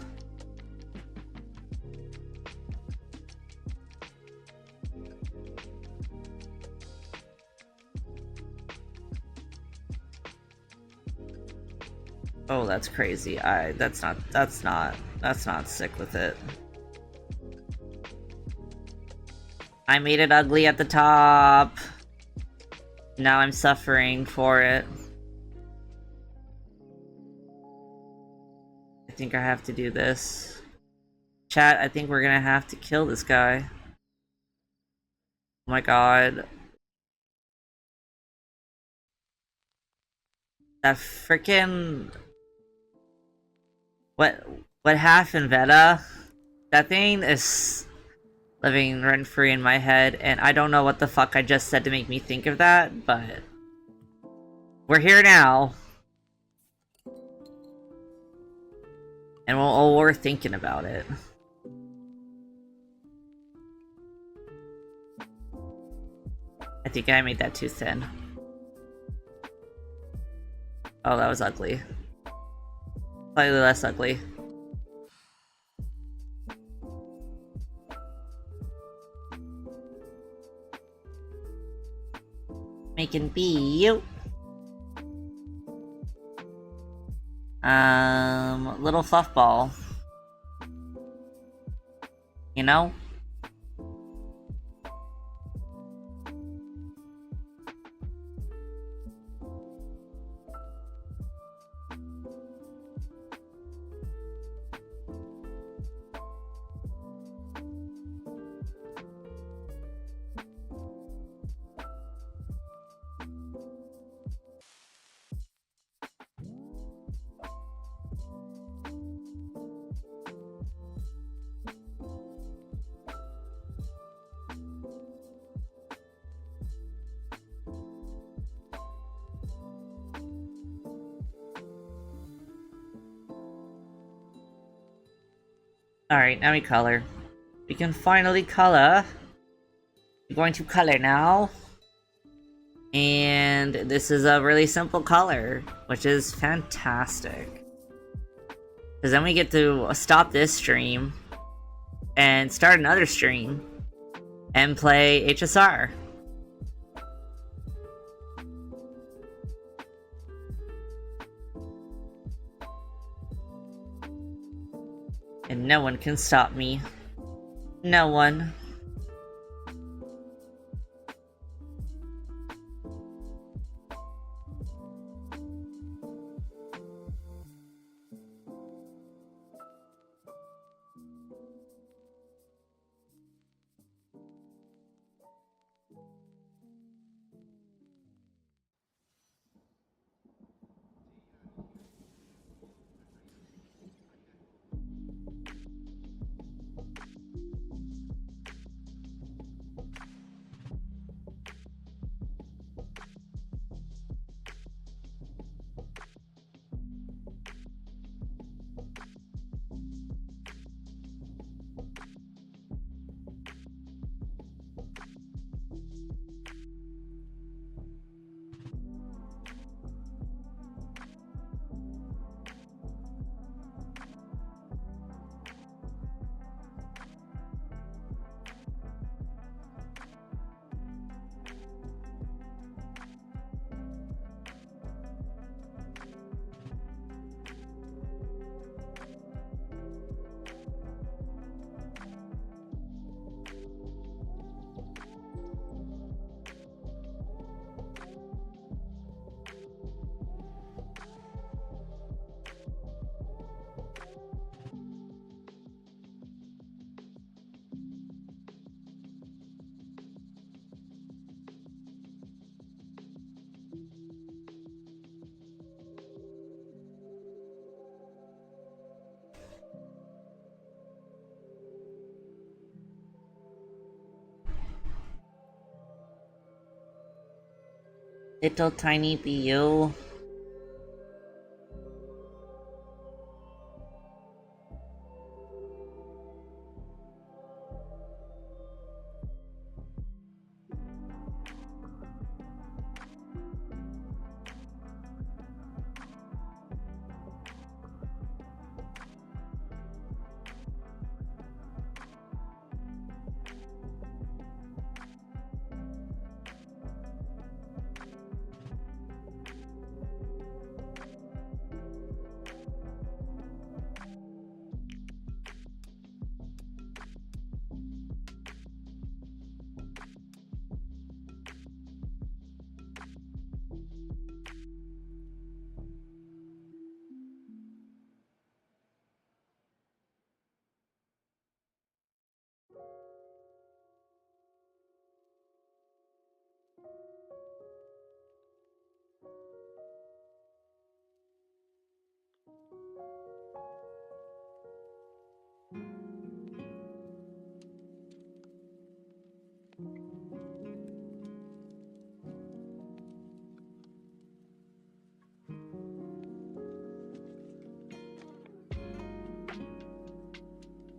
Oh, that's crazy. That's not sick with it. I made it ugly at the top. Now I'm suffering for it. I think I have to do this. Chat, I think we're gonna have to kill this guy. Oh my god. That frickin'... What happened, Veta? That thing is living rent-free in my head, and I don't know what the fuck I just said to make me think of that, but... we're here now. And we're thinking about it. I think I made that too thin. Oh, that was ugly. Slightly less ugly. Making Biyoo. Little fluff ball. You know? Alright, now we color. We can finally color. We're going to color now. And this is a really simple color, which is fantastic. Because then we get to stop this stream and start another stream and play HSR. And no one can stop me. No one. Little tiny Biyoo.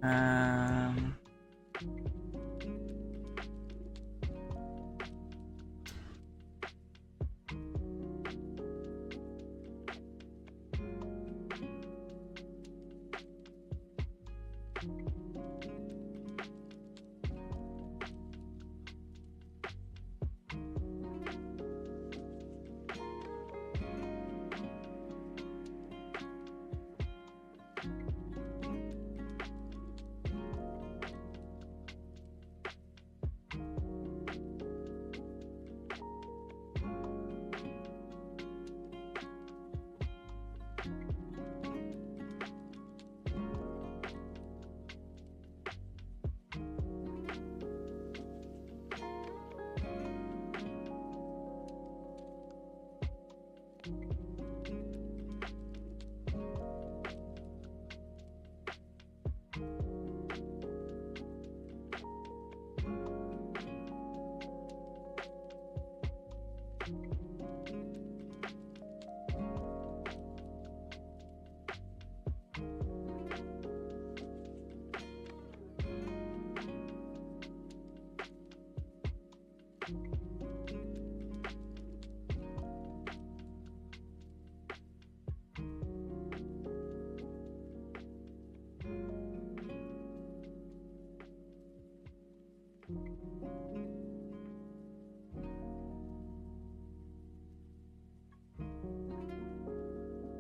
Um...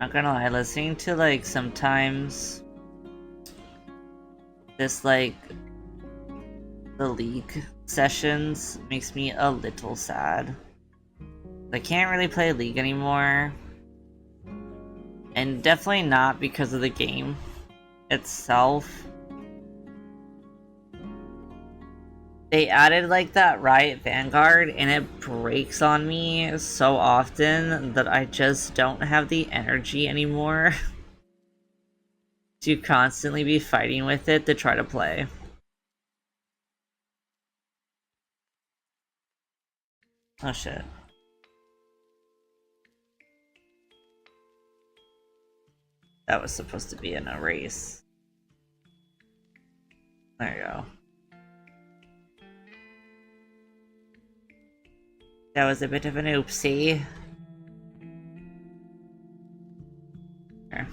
Not gonna lie, listening to like sometimes this like the League sessions makes me a little sad. I can't really play League anymore. And definitely not because of the game itself. They added like that Riot Vanguard and it breaks on me so often that I just don't have the energy anymore to constantly be fighting with it to try to play. Oh shit. That was supposed to be in a race. There you go. That was a bit of an oopsie. There.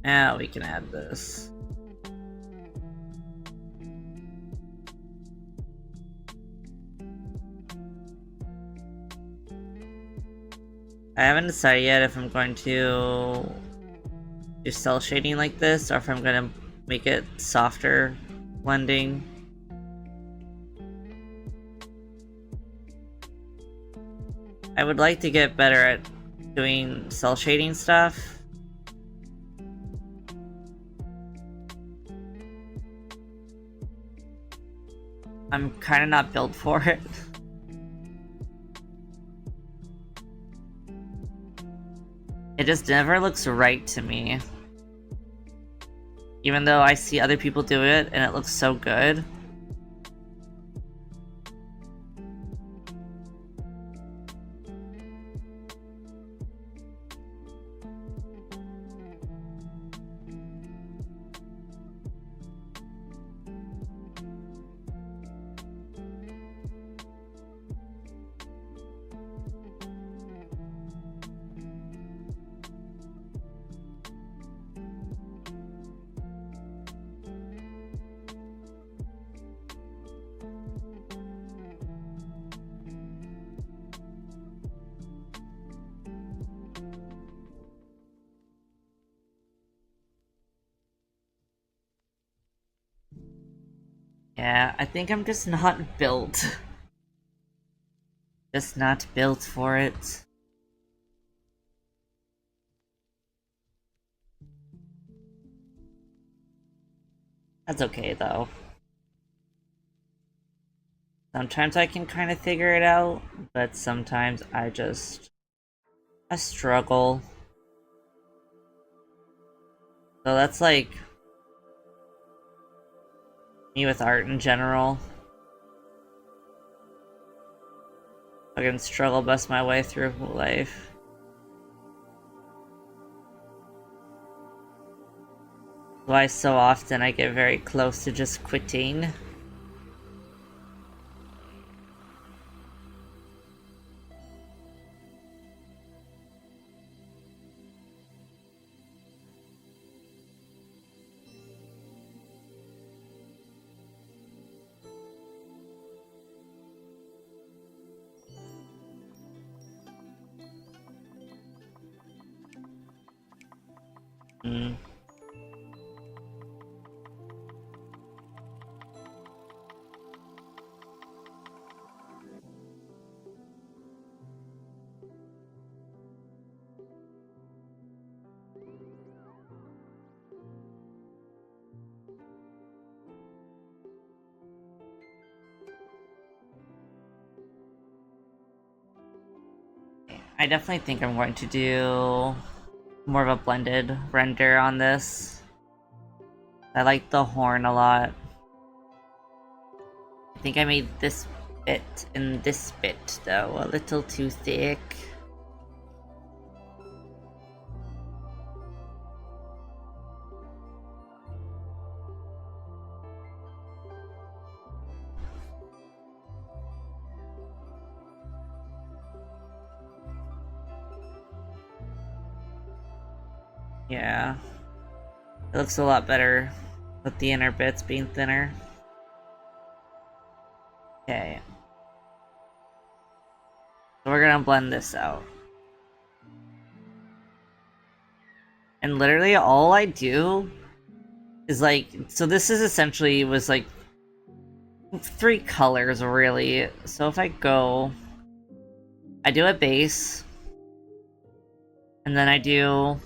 Now we can add this. I haven't decided yet if I'm going to do cell shading like this or if I'm going to make it softer blending. I would like to get better at doing cell shading stuff. I'm kind of not built for it. It just never looks right to me. Even though I see other people do it and it looks so good. Yeah, I think I'm just not built. Just not built for it. That's okay though. Sometimes I can kind of figure it out, but sometimes I struggle. So that's like me with art in general. I can struggle bust my way through life. Why so often I get very close to just quitting. Hmm. I definitely think I'm going to do more of a blended render on this. I like the horn a lot. I think I made this bit and this bit, though, a little too thick. Yeah. It looks a lot better with the inner bits being thinner. Okay. So we're gonna blend this out. And literally all I do is like, so this is essentially was like 3 colors really. So if I go, I do a base, and then I do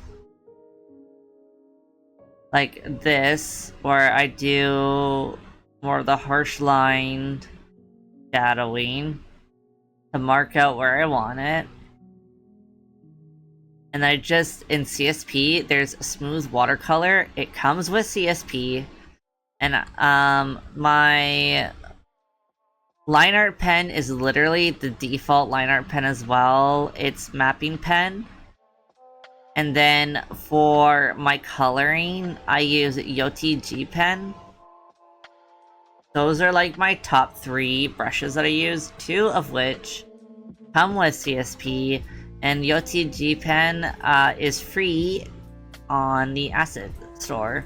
like this, where I do more of the harsh lined shadowing to mark out where I want it. And I just, in CSP, there's smooth watercolor. It comes with CSP. And my line art pen is literally the default line art pen as well. It's mapping pen. And then for my coloring, I use Yoti G pen. Those are like my top 3 brushes that I use, 2 of which come with CSP, and Yoti G pen is free on the Acid store.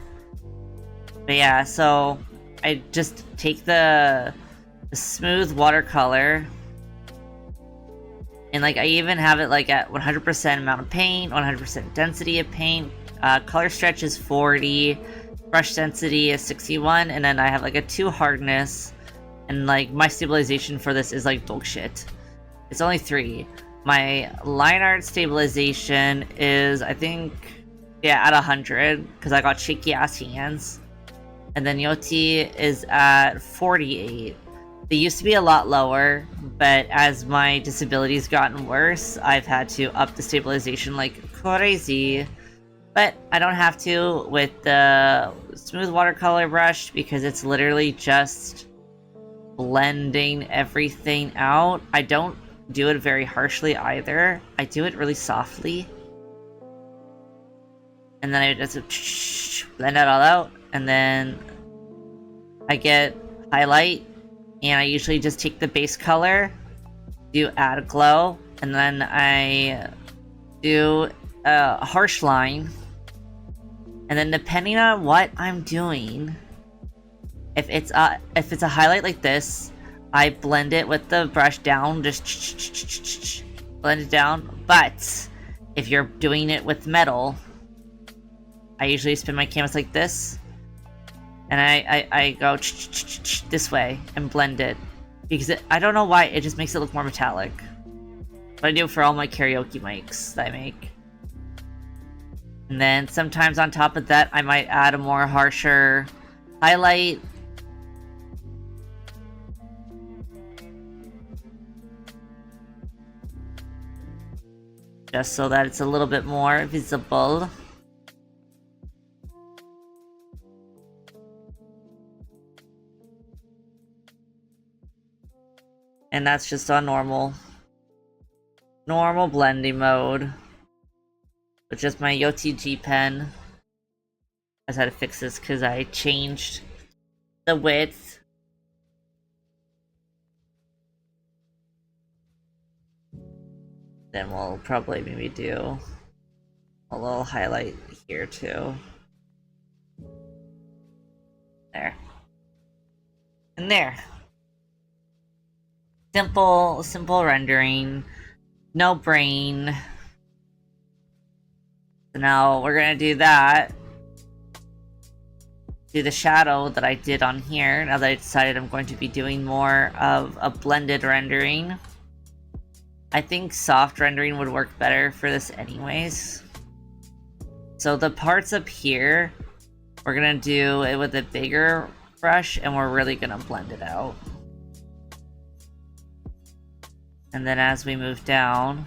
But yeah, so I just take the smooth watercolor, and like I even have it like at 100% amount of paint, 100% density of paint, color stretch is 40, brush density is 61, and then I have like a 2 hardness, and like my stabilization for this is like bullshit. It's only 3. My line art stabilization is, I think, yeah, at 100, because I got shaky ass hands. And then Yoti is at 48. They used to be a lot lower, but as my disability's gotten worse, I've had to up the stabilization like crazy. But I don't have to with the smooth watercolor brush, because it's literally just blending everything out. I don't do it very harshly either. I do it really softly. And then I just blend it all out, and then I get highlight, and I usually just take the base color, do add glow, and then I do a harsh line. And then depending on what I'm doing, if it's a highlight like this, I blend it with the brush down, just blend it down. But if you're doing it with metal, I usually spin my canvas like this, and I go this way and blend it, because I don't know why, it just makes it look more metallic. But I do it for all my karaoke mics that I make. And then sometimes on top of that, I might add a more harsher highlight. Just so that it's a little bit more visible. And that's just on normal blending mode. With just my Yoti G pen. I just had to fix this because I changed the width. Then we'll probably maybe do a little highlight here too. There. And there. Simple rendering. No brain. So now we're gonna do that. Do the shadow that I did on here, now that I decided I'm going to be doing more of a blended rendering. I think soft rendering would work better for this anyways. So the parts up here, we're gonna do it with a bigger brush, and we're really gonna blend it out. And then as we move down,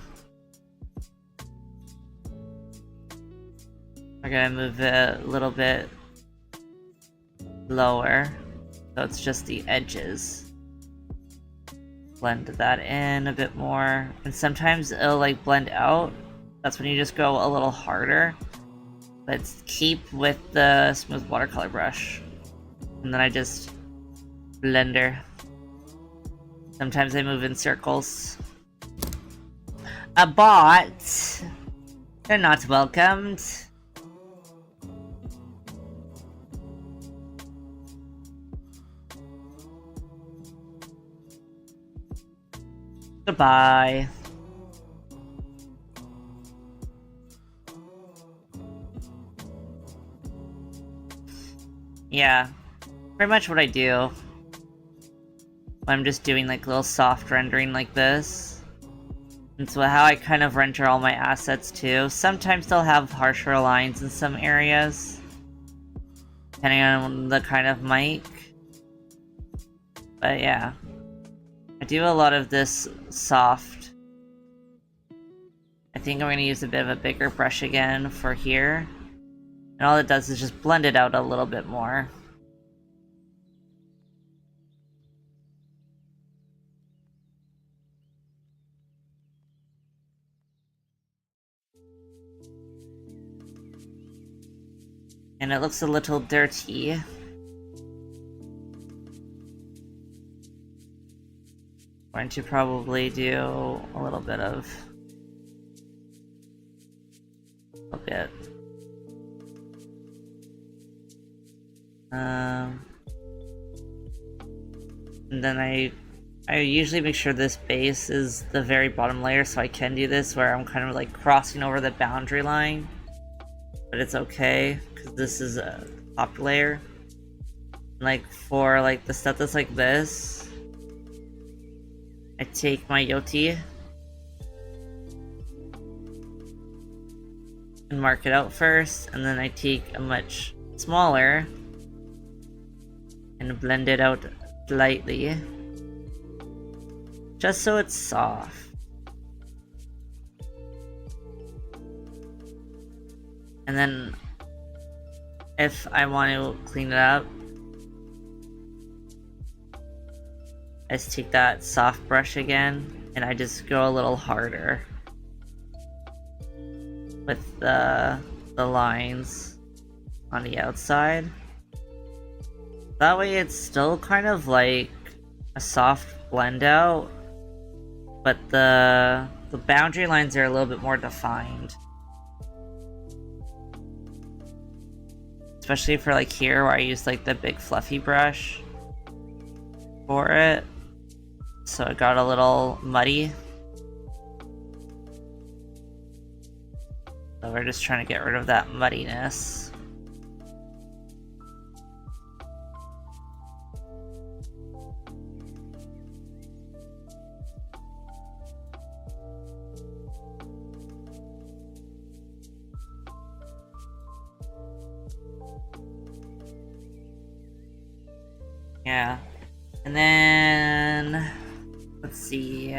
we're gonna move it a little bit lower, so it's just the edges. Blend that in a bit more, and sometimes it'll like blend out. That's when you just go a little harder, but keep with the smooth watercolor brush. And then I just blender. Sometimes I move in circles. A bot! They're not welcomed. Goodbye. Yeah, pretty much what I do. I'm just doing like little soft rendering like this. And so how I kind of render all my assets too. Sometimes they'll have harsher lines in some areas, depending on the kind of mic. But yeah, I do a lot of this soft. I think I'm going to use a bit of a bigger brush again for here. And all it does is just blend it out a little bit more. And it looks a little dirty. Going to probably do a little bit of... a bit. And then I usually make sure this base is the very bottom layer, so I can do this where I'm kind of like crossing over the boundary line. But it's okay, because this is a top layer. Like, for like the stuff that's like this, I take my Yoti and mark it out first, and then I take a much smaller and blend it out lightly, just so it's soft. And then if I want to clean it up, I just take that soft brush again and I just go a little harder with the lines on the outside. That way it's still kind of like a soft blend out, but the boundary lines are a little bit more defined. Especially for like here where I use like the big fluffy brush for it. So it got a little muddy. So we're just trying to get rid of that muddiness. Yeah. And then let's see.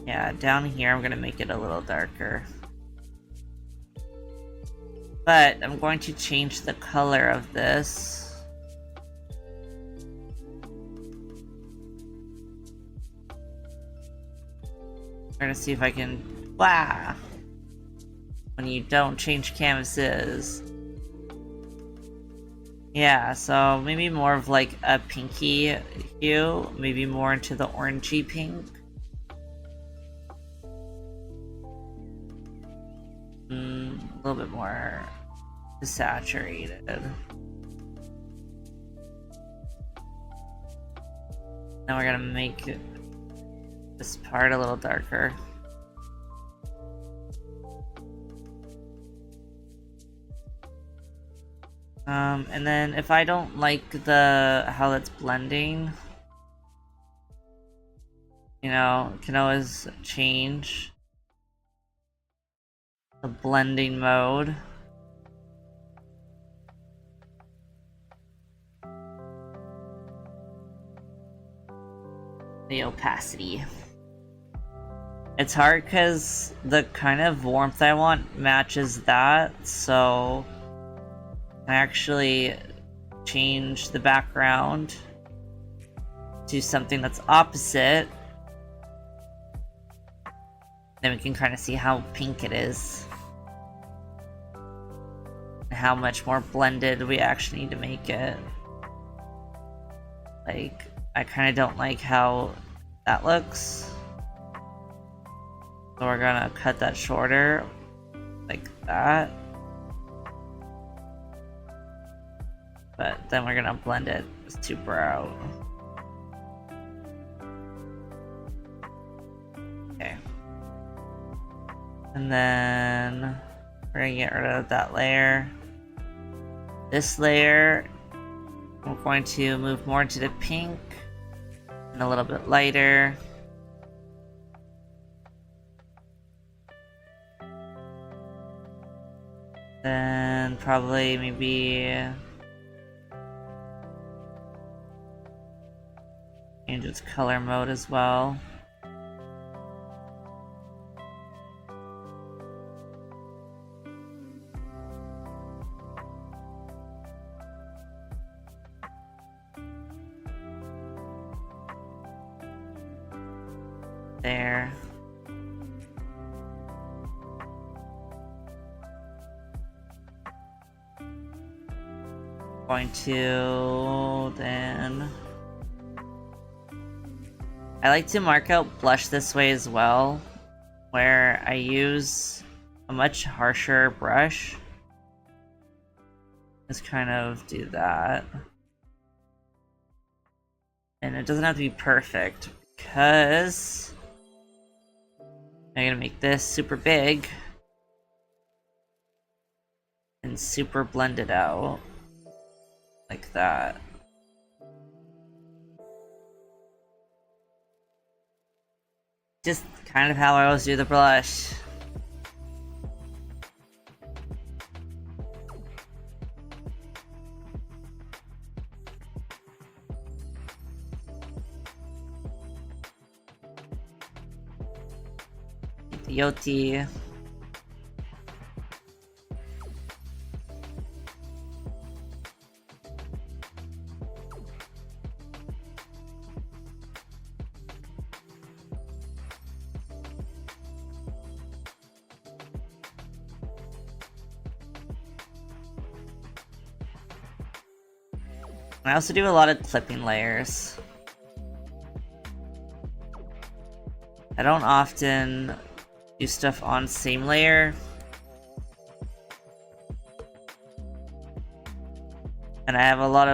Yeah, down here I'm gonna make it a little darker. But I'm going to change the color of this. I'm gonna see if I can... Wow! When you don't change canvases. Yeah, so maybe more of like a pinky hue, maybe more into the orangey pink. A little bit more saturated. Then we're gonna make this part a little darker. And then if I don't like how that's blending, you know, can always change the blending mode. The opacity. It's hard because the kind of warmth I want matches that, so I actually change the background to something that's opposite. Then we can kind of see how pink it is. And how much more blended we actually need to make it. Like, I kind of don't like how that looks. So we're gonna cut that shorter, like that. But then we're gonna blend it to brown. Okay. And then we're gonna get rid of that layer. This layer, we're going to move more into the pink and a little bit lighter. Then probably maybe change its color mode as well. There. Going to then I like to mark out blush this way as well, where I use a much harsher brush. Just kind of do that. And it doesn't have to be perfect because I'm gonna make this super big and super blended out like that. Just kind of how I always do the blush. The Yoti. I also do a lot of clipping layers. I don't often do stuff on same layer. And I have a lot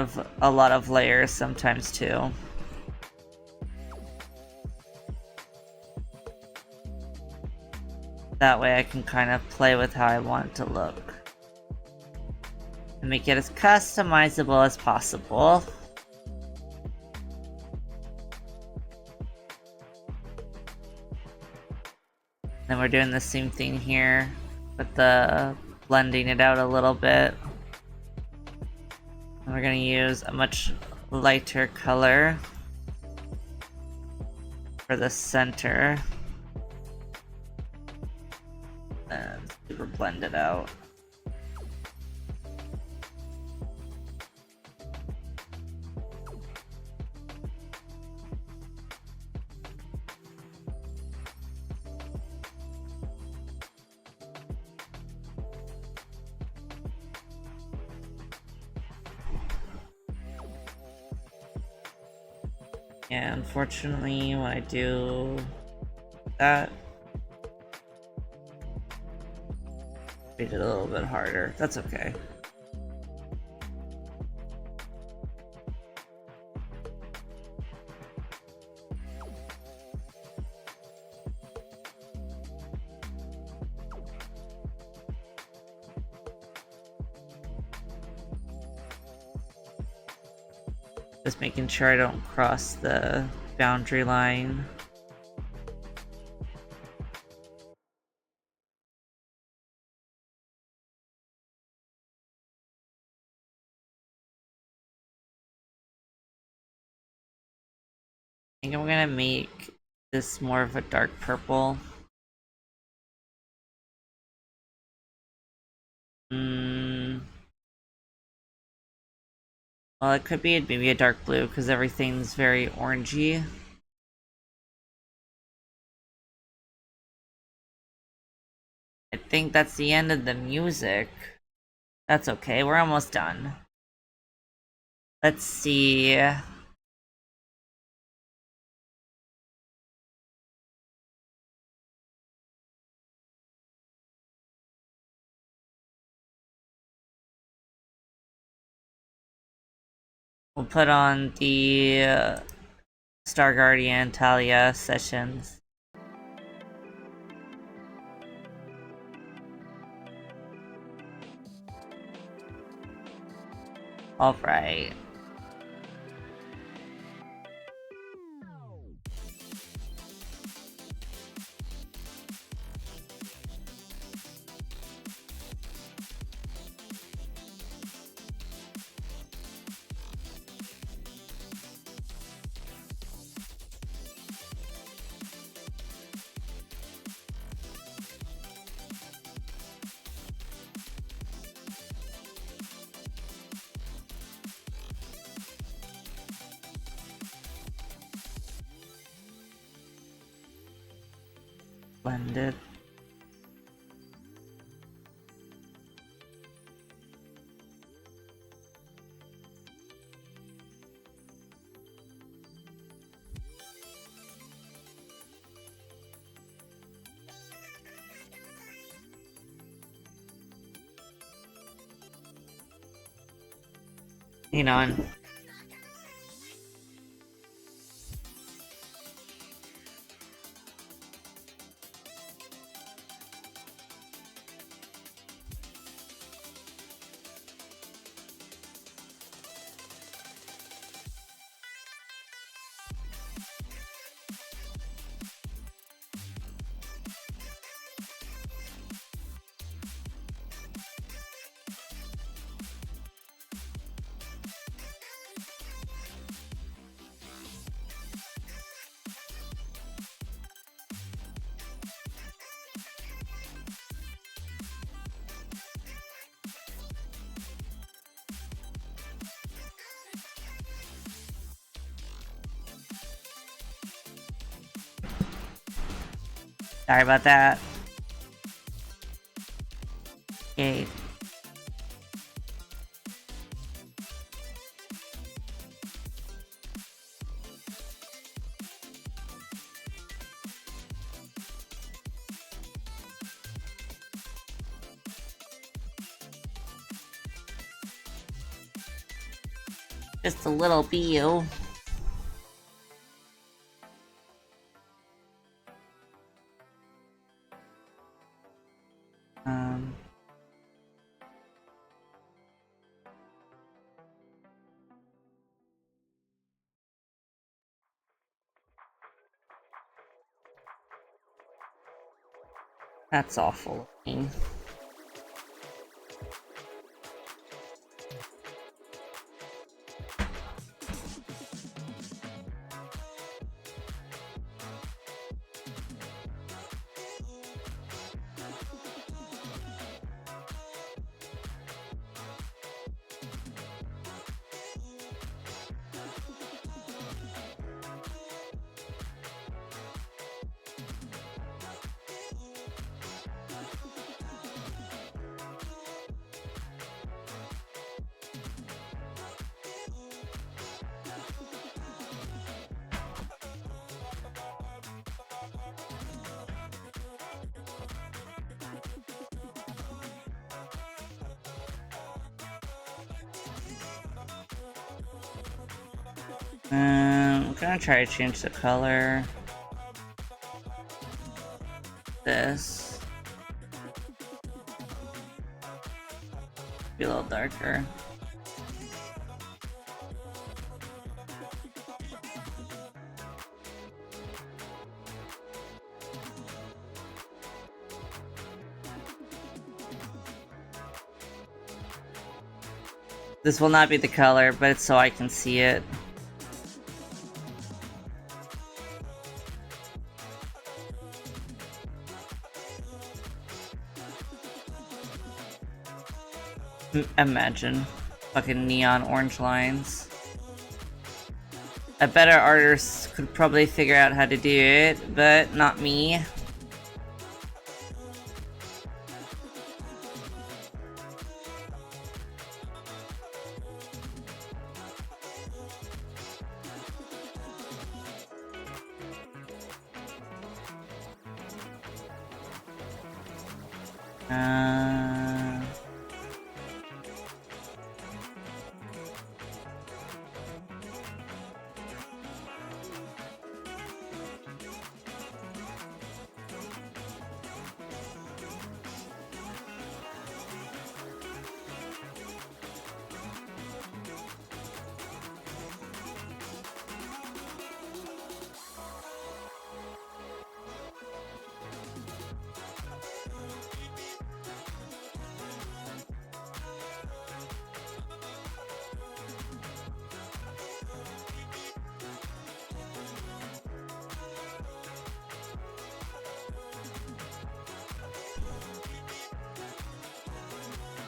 of layers sometimes too. That way I can kind of play with how I want it to look. And make it as customizable as possible. Then we're doing the same thing here with the blending it out a little bit. And we're gonna use a much lighter color for the center. And super blend it out. Yeah, unfortunately, when I do that, made it a little bit harder. That's okay. Just making sure I don't cross the boundary line. I think I'm gonna make this more of a dark purple. Well, it could be maybe a dark blue because everything's very orangey. I think that's the end of the music. That's okay, we're almost done. Let's see. We'll put on the Star Guardian Talia sessions. Alright. Blended. Hang on. Sorry about that. Okay. Just a little Biyoo. That's awful looking. I'm gonna try to change the color. This. Be a little darker. This will not be the color, but it's so I can see it. Imagine. Fucking neon orange lines. A better artist could probably figure out how to do it, but not me.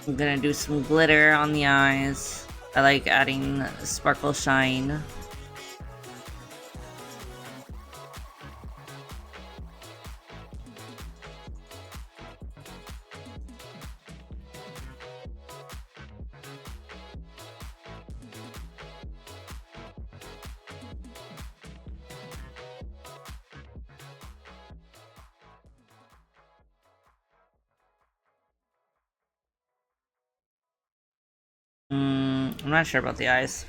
I'm gonna do some glitter on the eyes. I like adding sparkle shine. I'm not sure about the eyes.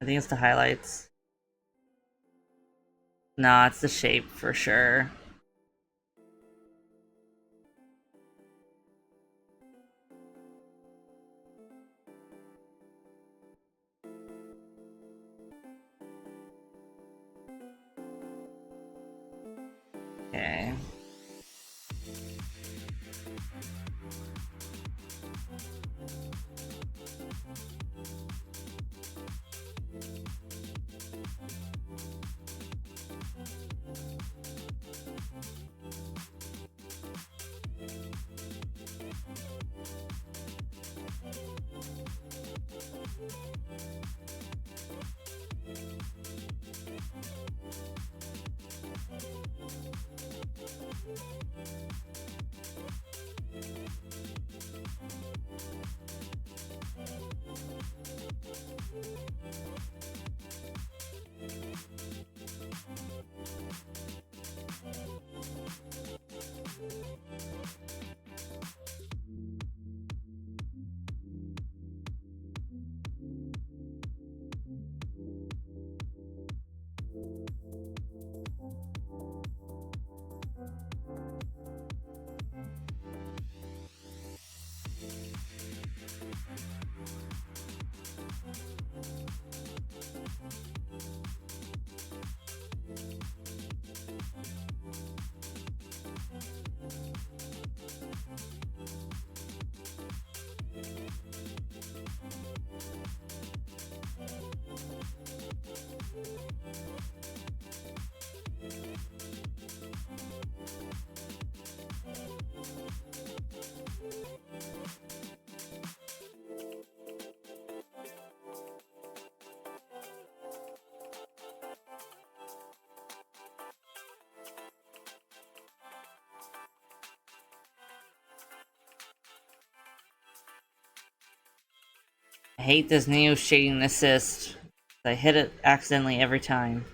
I think it's the highlights. Nah, it's the shape for sure. Okay. I hate this new shading assist. I hit it accidentally every time.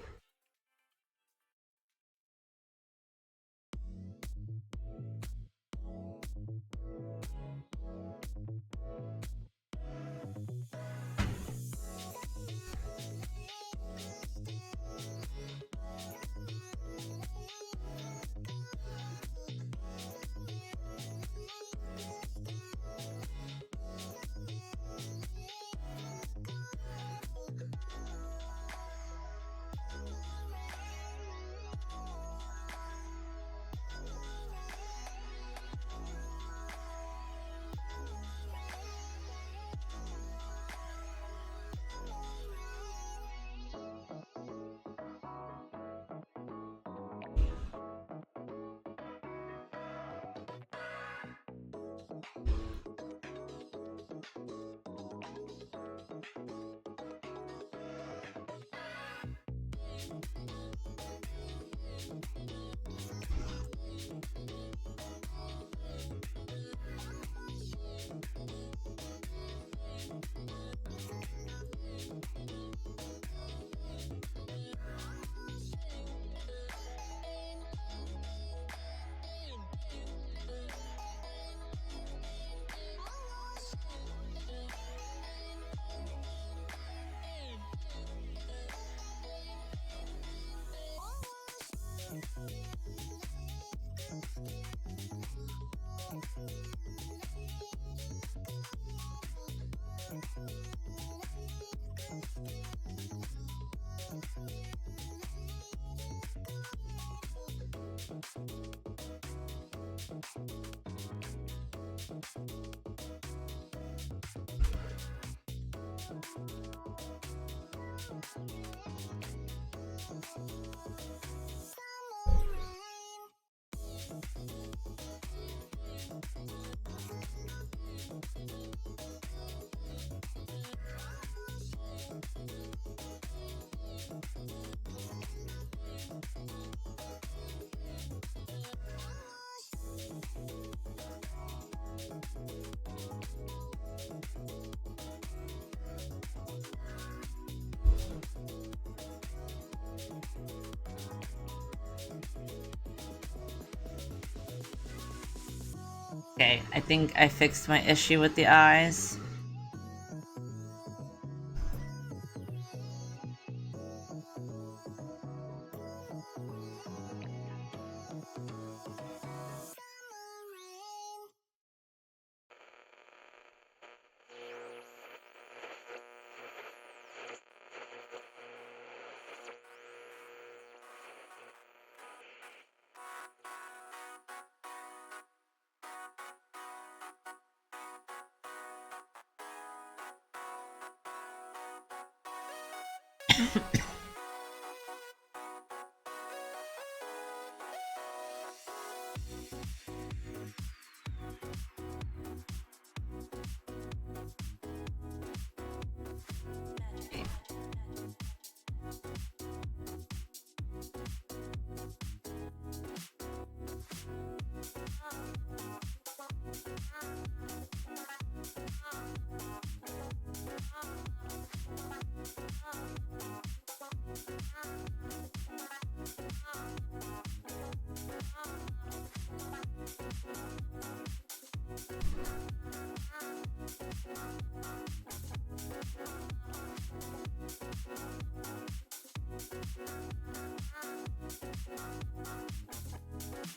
Okay, I think I fixed my issue with the eyes.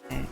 Okay.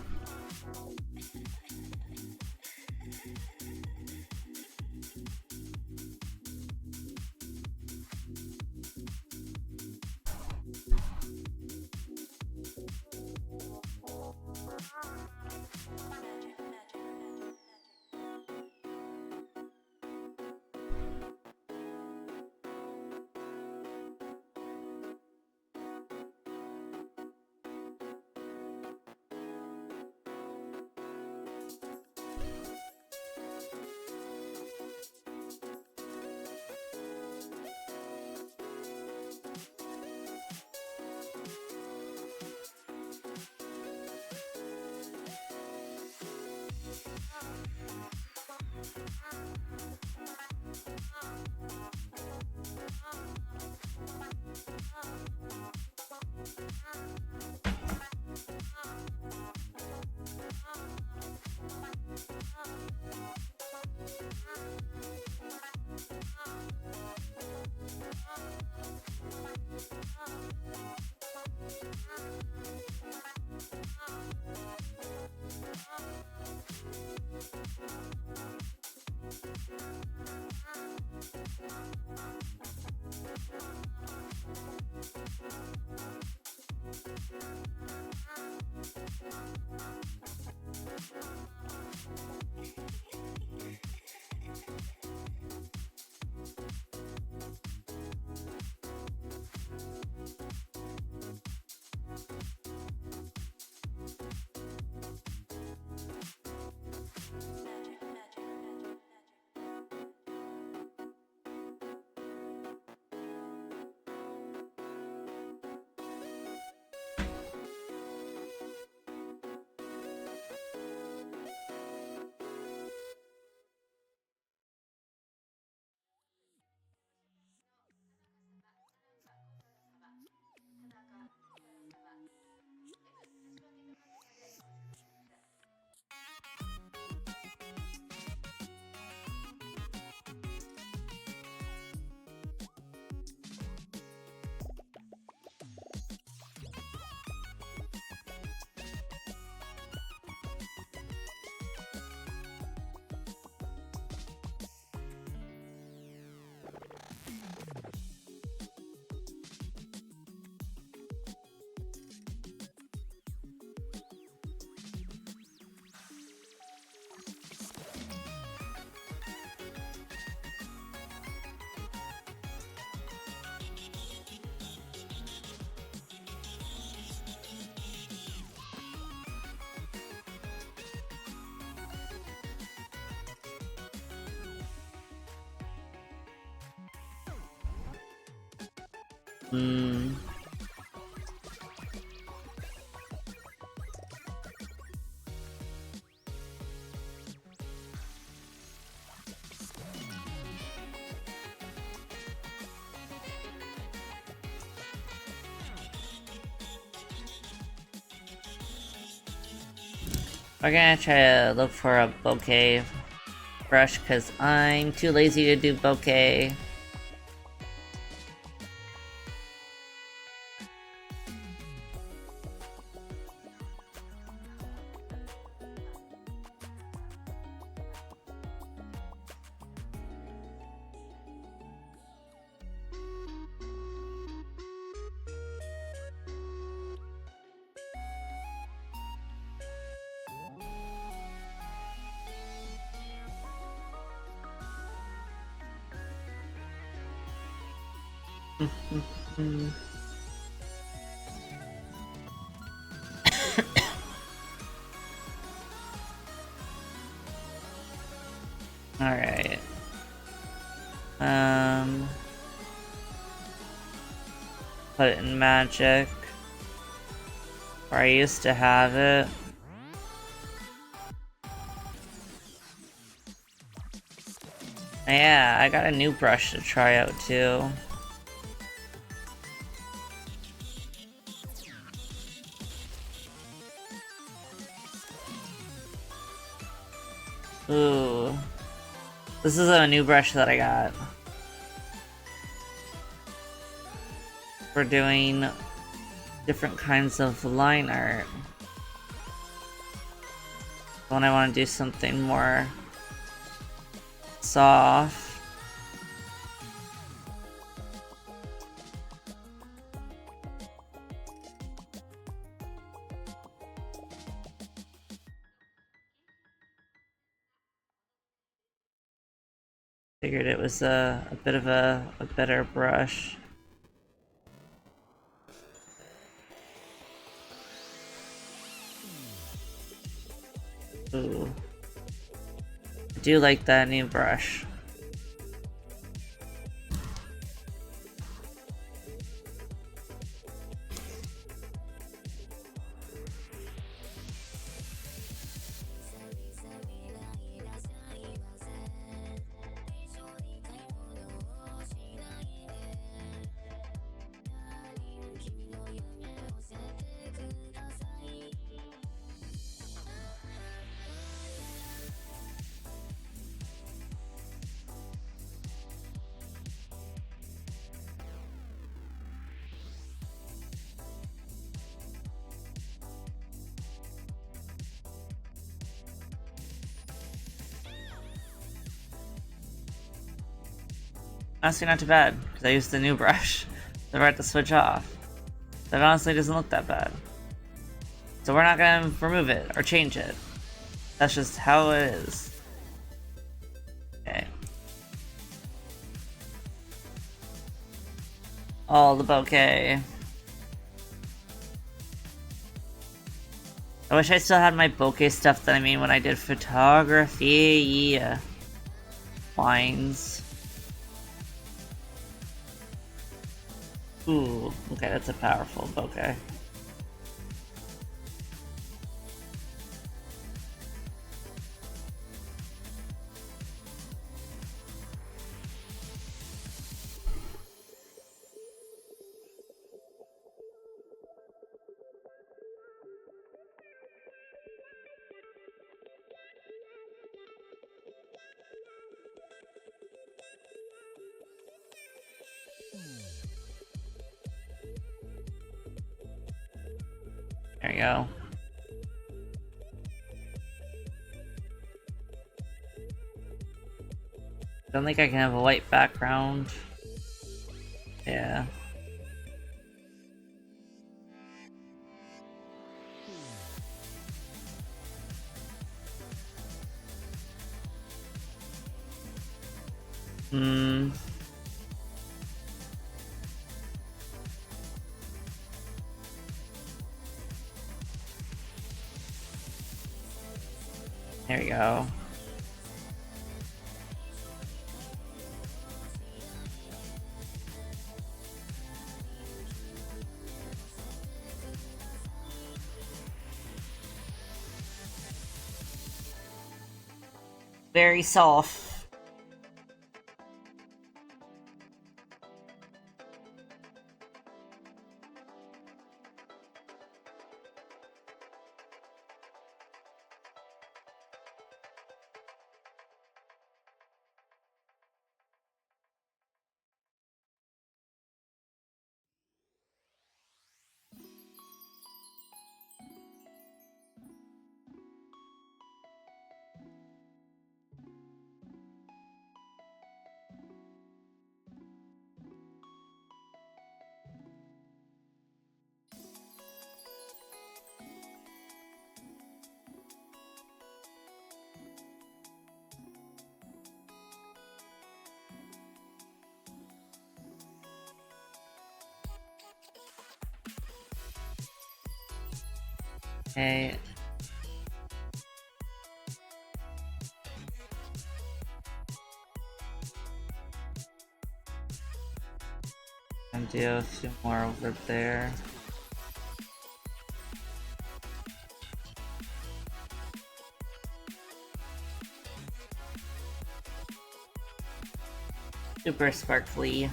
Hmm. We're gonna try to look for a bokeh brush because I'm too lazy to do bokeh. Alright. Put it in magic. Where I used to have it. Yeah, I got a new brush to try out too. Ooh. This is a new brush that I got. For doing different kinds of line art. When I want to do something more soft. Figured it was a bit of a better brush. Ooh. I do like that new brush. Honestly, not too bad, because I used the new brush. So we're at to switch off. That honestly doesn't look that bad. So we're not gonna remove it or change it. That's just how it is. Okay. All the bokeh. I wish I still had my bokeh stuff that I made when I did photography. Lines. Ooh, okay, that's a powerful bokeh. There you go. Don't think I can have a white background. Yeah. Hmm. There we go. Very soft. Okay. And do a few more over there. Super sparkly.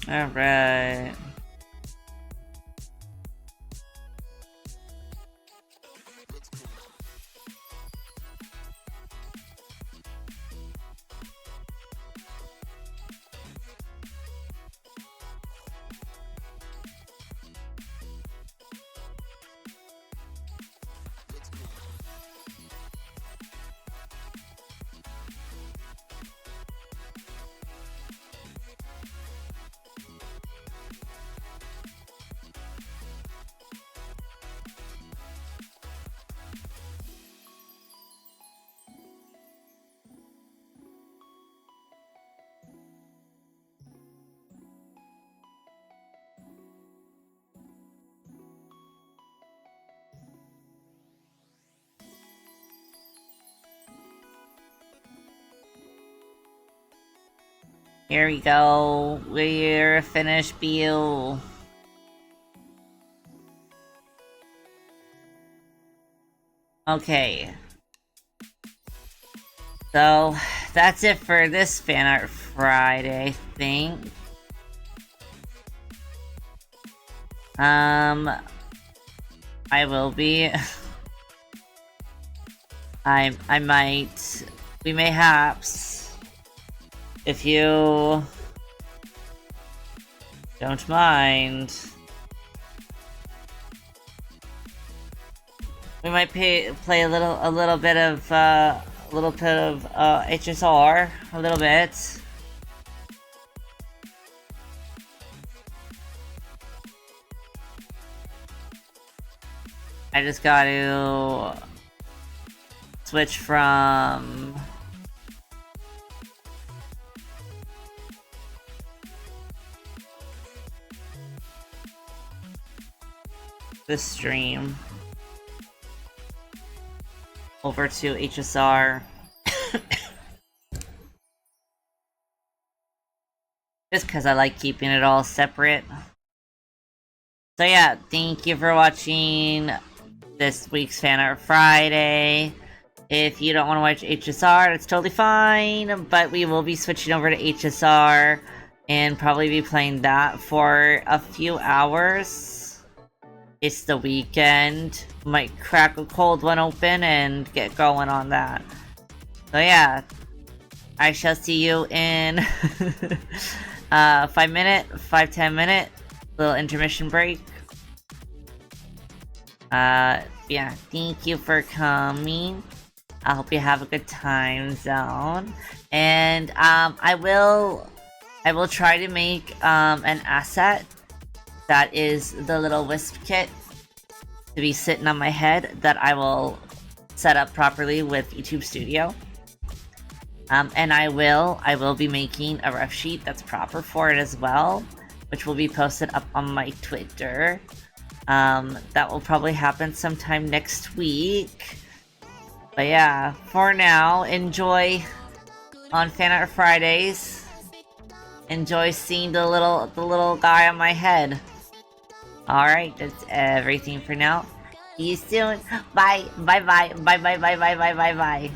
Alright. Here we go. We're finished Biyoo. Okay. So, that's it for this FanArt Friday, I think. I will be... I might... We mayhaps... If you... don't mind... We might play a little bit of HSR, a little bit. I just got to switch from the stream over to HSR. Just because I like keeping it all separate. So yeah, thank you for watching this week's FanArt Friday. If you don't want to watch HSR, that's totally fine, but we will be switching over to HSR and probably be playing that for a few hours. It's the weekend. Might crack a cold one open and get going on that. So yeah, I shall see you in 5-10 minute little intermission break. Yeah, thank you for coming. I hope you have a good time zone. And I will try to make an asset that is the little wisp kit to be sitting on my head that I will set up properly with YouTube Studio. And I will be making a rough sheet that's proper for it as well, which will be posted up on my Twitter. That will probably happen sometime next week. But yeah, for now, enjoy on FanArt Fridays. Enjoy seeing the little guy on my head. Alright, that's everything for now. See you soon. Bye. Bye bye. Bye bye bye bye bye bye bye.